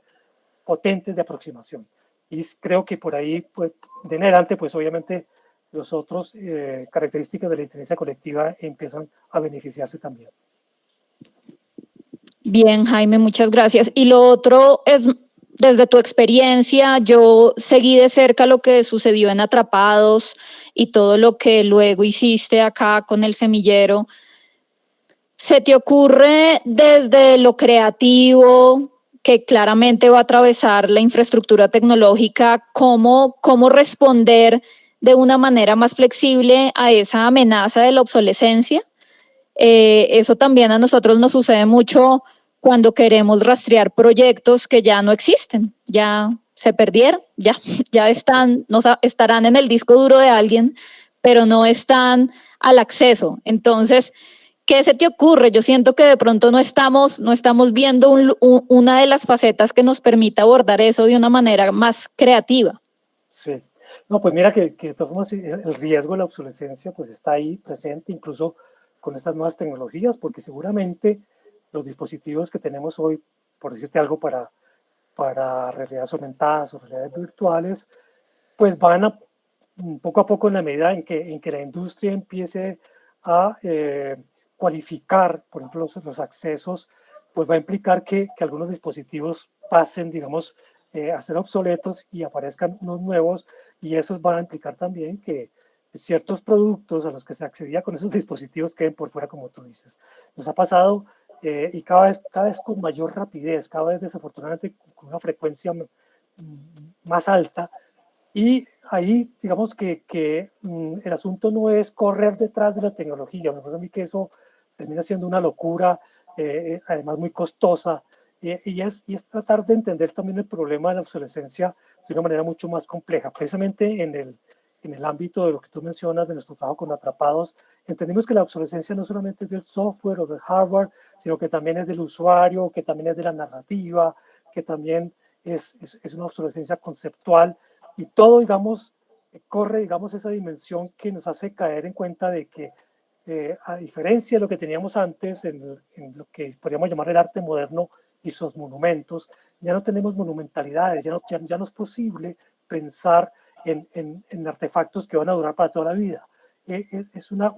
Speaker 3: potentes de aproximación. Y creo que por ahí, pues, de en adelante, pues obviamente los otros características de la inteligencia colectiva empiezan a beneficiarse también.
Speaker 1: Bien, Jaime, muchas gracias. Y lo otro es, desde tu experiencia, yo seguí de cerca lo que sucedió en Atrapados y todo lo que luego hiciste acá con el semillero. ¿Se te ocurre desde lo creativo, que claramente va a atravesar la infraestructura tecnológica, cómo responder de una manera más flexible a esa amenaza de la obsolescencia? Eso también a nosotros nos sucede mucho cuando queremos rastrear proyectos que ya no existen, ya se perdieron, ya estarán en el disco duro de alguien, pero no están al acceso. Entonces, ¿qué se te ocurre? Yo siento que de pronto no estamos viendo una de las facetas que nos permita abordar eso de una manera más creativa.
Speaker 3: Sí. No, pues mira que de todas formas el riesgo de la obsolescencia pues está ahí presente, incluso con estas nuevas tecnologías, porque seguramente los dispositivos que tenemos hoy, por decirte algo, para realidades aumentadas o realidades virtuales, pues van a poco a poco, en la medida en que la industria empiece a cualificar, por ejemplo, los accesos, pues va a implicar que algunos dispositivos pasen, digamos, a ser obsoletos y aparezcan unos nuevos, y esos van a implicar también que ciertos productos a los que se accedía con esos dispositivos queden por fuera, como tú dices. Nos ha pasado y cada vez con mayor rapidez, cada vez desafortunadamente con una frecuencia más alta, y ahí digamos que el asunto no es correr detrás de la tecnología. Me parece a mí que eso termina siendo una locura, además muy costosa, y es tratar de entender también el problema de la obsolescencia de una manera mucho más compleja. Precisamente en el ámbito de lo que tú mencionas, de nuestro trabajo con Atrapados, entendimos que la obsolescencia no solamente es del software o del hardware, sino que también es del usuario, que también es de la narrativa, que también es una obsolescencia conceptual, y todo, digamos, corre, digamos, esa dimensión que nos hace caer en cuenta de que, a diferencia de lo que teníamos antes, en lo que podríamos llamar el arte moderno y sus monumentos, ya no tenemos monumentalidades, ya no es posible pensar en artefactos que van a durar para toda la vida. Es una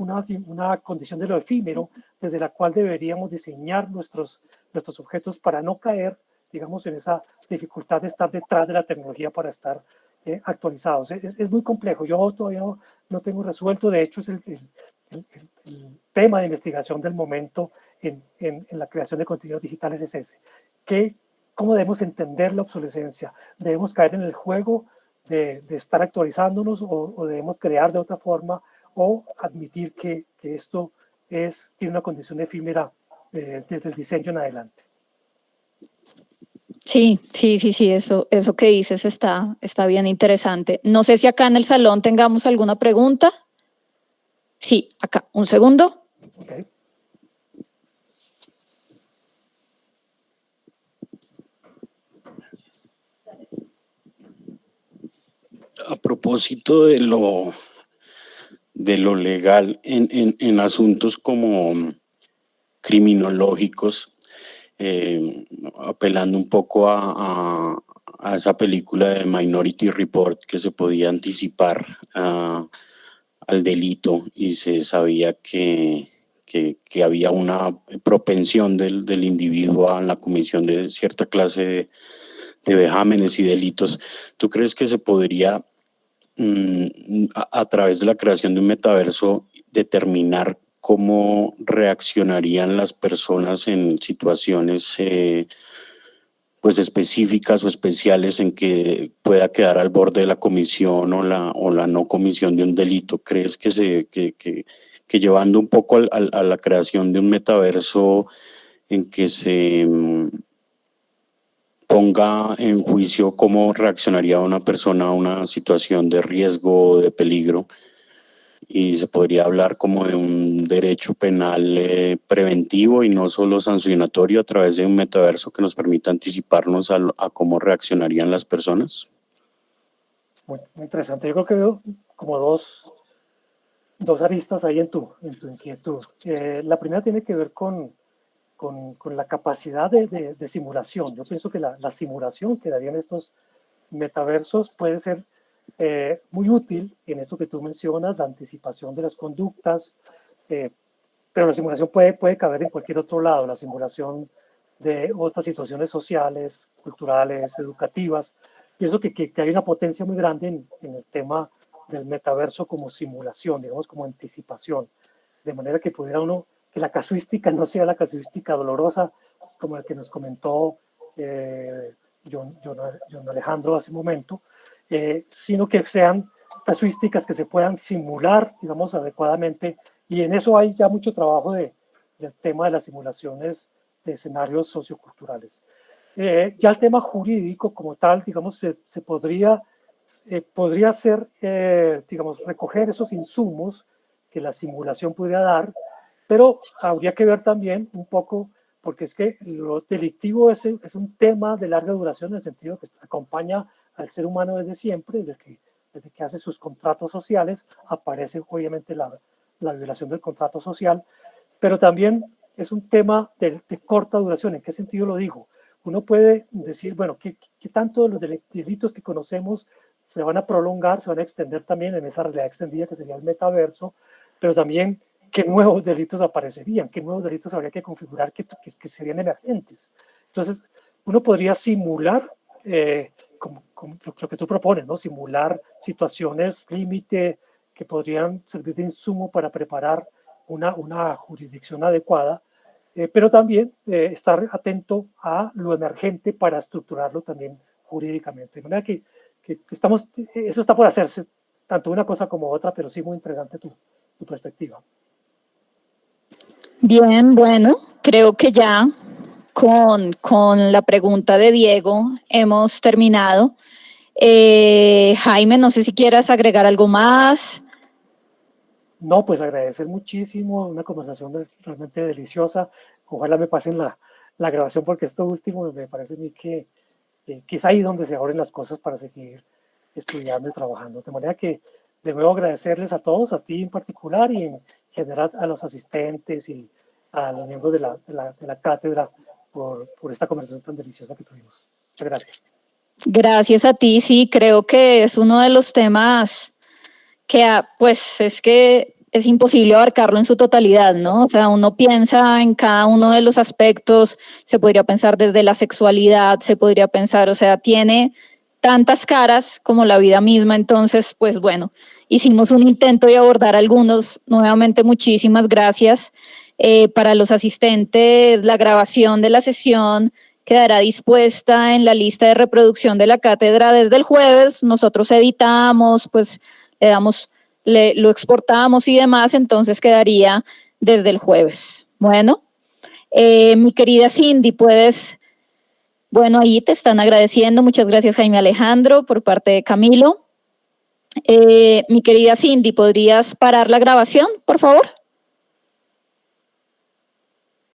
Speaker 3: condición de lo efímero desde la cual deberíamos diseñar nuestros objetos para no caer, digamos, en esa dificultad de estar detrás de la tecnología para estar actualizados. Es muy complejo. Yo todavía no tengo resuelto. De hecho, es el tema de investigación del momento en la creación de contenidos digitales, es ese. ¿Cómo debemos entender la obsolescencia? ¿Debemos caer en el juego de estar actualizándonos o debemos crear de otra forma o admitir que esto tiene una condición efímera desde el diseño en adelante?
Speaker 1: Sí, eso que dices está bien interesante. No sé si acá en el salón tengamos alguna pregunta. Sí, acá, un segundo.
Speaker 3: Okay.
Speaker 2: A propósito de lo legal en asuntos como criminológicos, apelando un poco a esa película de Minority Report, que se podía anticipar al delito y se sabía que había una propensión del individuo a la comisión de cierta clase de vejámenes y delitos. ¿Tú crees que se podría, a través de la creación de un metaverso, determinar cómo reaccionarían las personas en situaciones pues específicas o especiales en que pueda quedar al borde de la comisión o la no comisión de un delito. ¿Crees que llevando un poco a la creación de un metaverso en que se ponga en juicio cómo reaccionaría una persona a una situación de riesgo o de peligro, y se podría hablar como de un derecho penal preventivo y no solo sancionatorio a través de un metaverso que nos permita anticiparnos a cómo reaccionarían las personas?
Speaker 3: Muy interesante. Yo creo que veo como dos aristas ahí en tu inquietud. La primera tiene que ver con la capacidad de simulación. Yo pienso que la simulación que darían estos metaversos puede ser muy útil en esto que tú mencionas, la anticipación de las conductas, pero la simulación puede caber en cualquier otro lado, la simulación de otras situaciones sociales, culturales, educativas. Pienso que hay una potencia muy grande en el tema del metaverso como simulación, digamos, como anticipación, de manera que pudiera uno, que la casuística no sea la casuística dolorosa, como la que nos comentó John Alejandro hace un momento, sino que sean casuísticas que se puedan simular, digamos, adecuadamente, y en eso hay ya mucho trabajo del tema de las simulaciones de escenarios socioculturales. Ya el tema jurídico como tal, digamos, se podría ser, digamos, recoger esos insumos que la simulación podría dar, pero habría que ver también un poco, porque es que lo delictivo es un tema de larga duración en el sentido que acompaña al ser humano desde siempre, desde que hace sus contratos sociales, aparece obviamente la violación del contrato social, pero también es un tema de corta duración. ¿En qué sentido lo digo? Uno puede decir, bueno, ¿qué tanto de los delitos que conocemos se van a prolongar, se van a extender también en esa realidad extendida que sería el metaverso, pero también qué nuevos delitos aparecerían, qué nuevos delitos habría que configurar que serían emergentes? Entonces, uno podría simular, como lo que tú propones, ¿no? Simular situaciones límite que podrían servir de insumo para preparar una jurisdicción adecuada, pero también estar atento a lo emergente para estructurarlo también jurídicamente. De manera que eso está por hacerse, tanto una cosa como otra, pero sí muy interesante tu perspectiva.
Speaker 1: Bien, bueno, creo que ya con la pregunta de Diego hemos terminado. Jaime, no sé si quieras agregar algo más.
Speaker 3: No, pues agradecer muchísimo, una conversación realmente deliciosa. Ojalá me pasen la grabación, porque esto último me parece a mí que es ahí donde se abren las cosas para seguir estudiando y trabajando. De manera que de nuevo agradecerles a todos, a ti en particular y en general a los asistentes y a los miembros de la cátedra por esta conversación tan deliciosa que tuvimos. Muchas gracias.
Speaker 1: Gracias a ti, sí, creo que es uno de los temas que pues es que es imposible abarcarlo en su totalidad, ¿no? O sea, uno piensa en cada uno de los aspectos, se podría pensar desde la sexualidad, se podría pensar, o sea, tiene tantas caras como la vida misma. Entonces, pues bueno, hicimos un intento de abordar algunos. Nuevamente, muchísimas gracias. Para los asistentes, la grabación de la sesión quedará dispuesta en la lista de reproducción de la cátedra desde el jueves. Nosotros editamos, pues lo exportamos y demás, entonces quedaría desde el jueves. Bueno, mi querida Cindy, puedes... Bueno, ahí te están agradeciendo. Muchas gracias, Jaime Alejandro, por parte de Camilo. Mi querida Cindy, ¿podrías parar la grabación, por favor?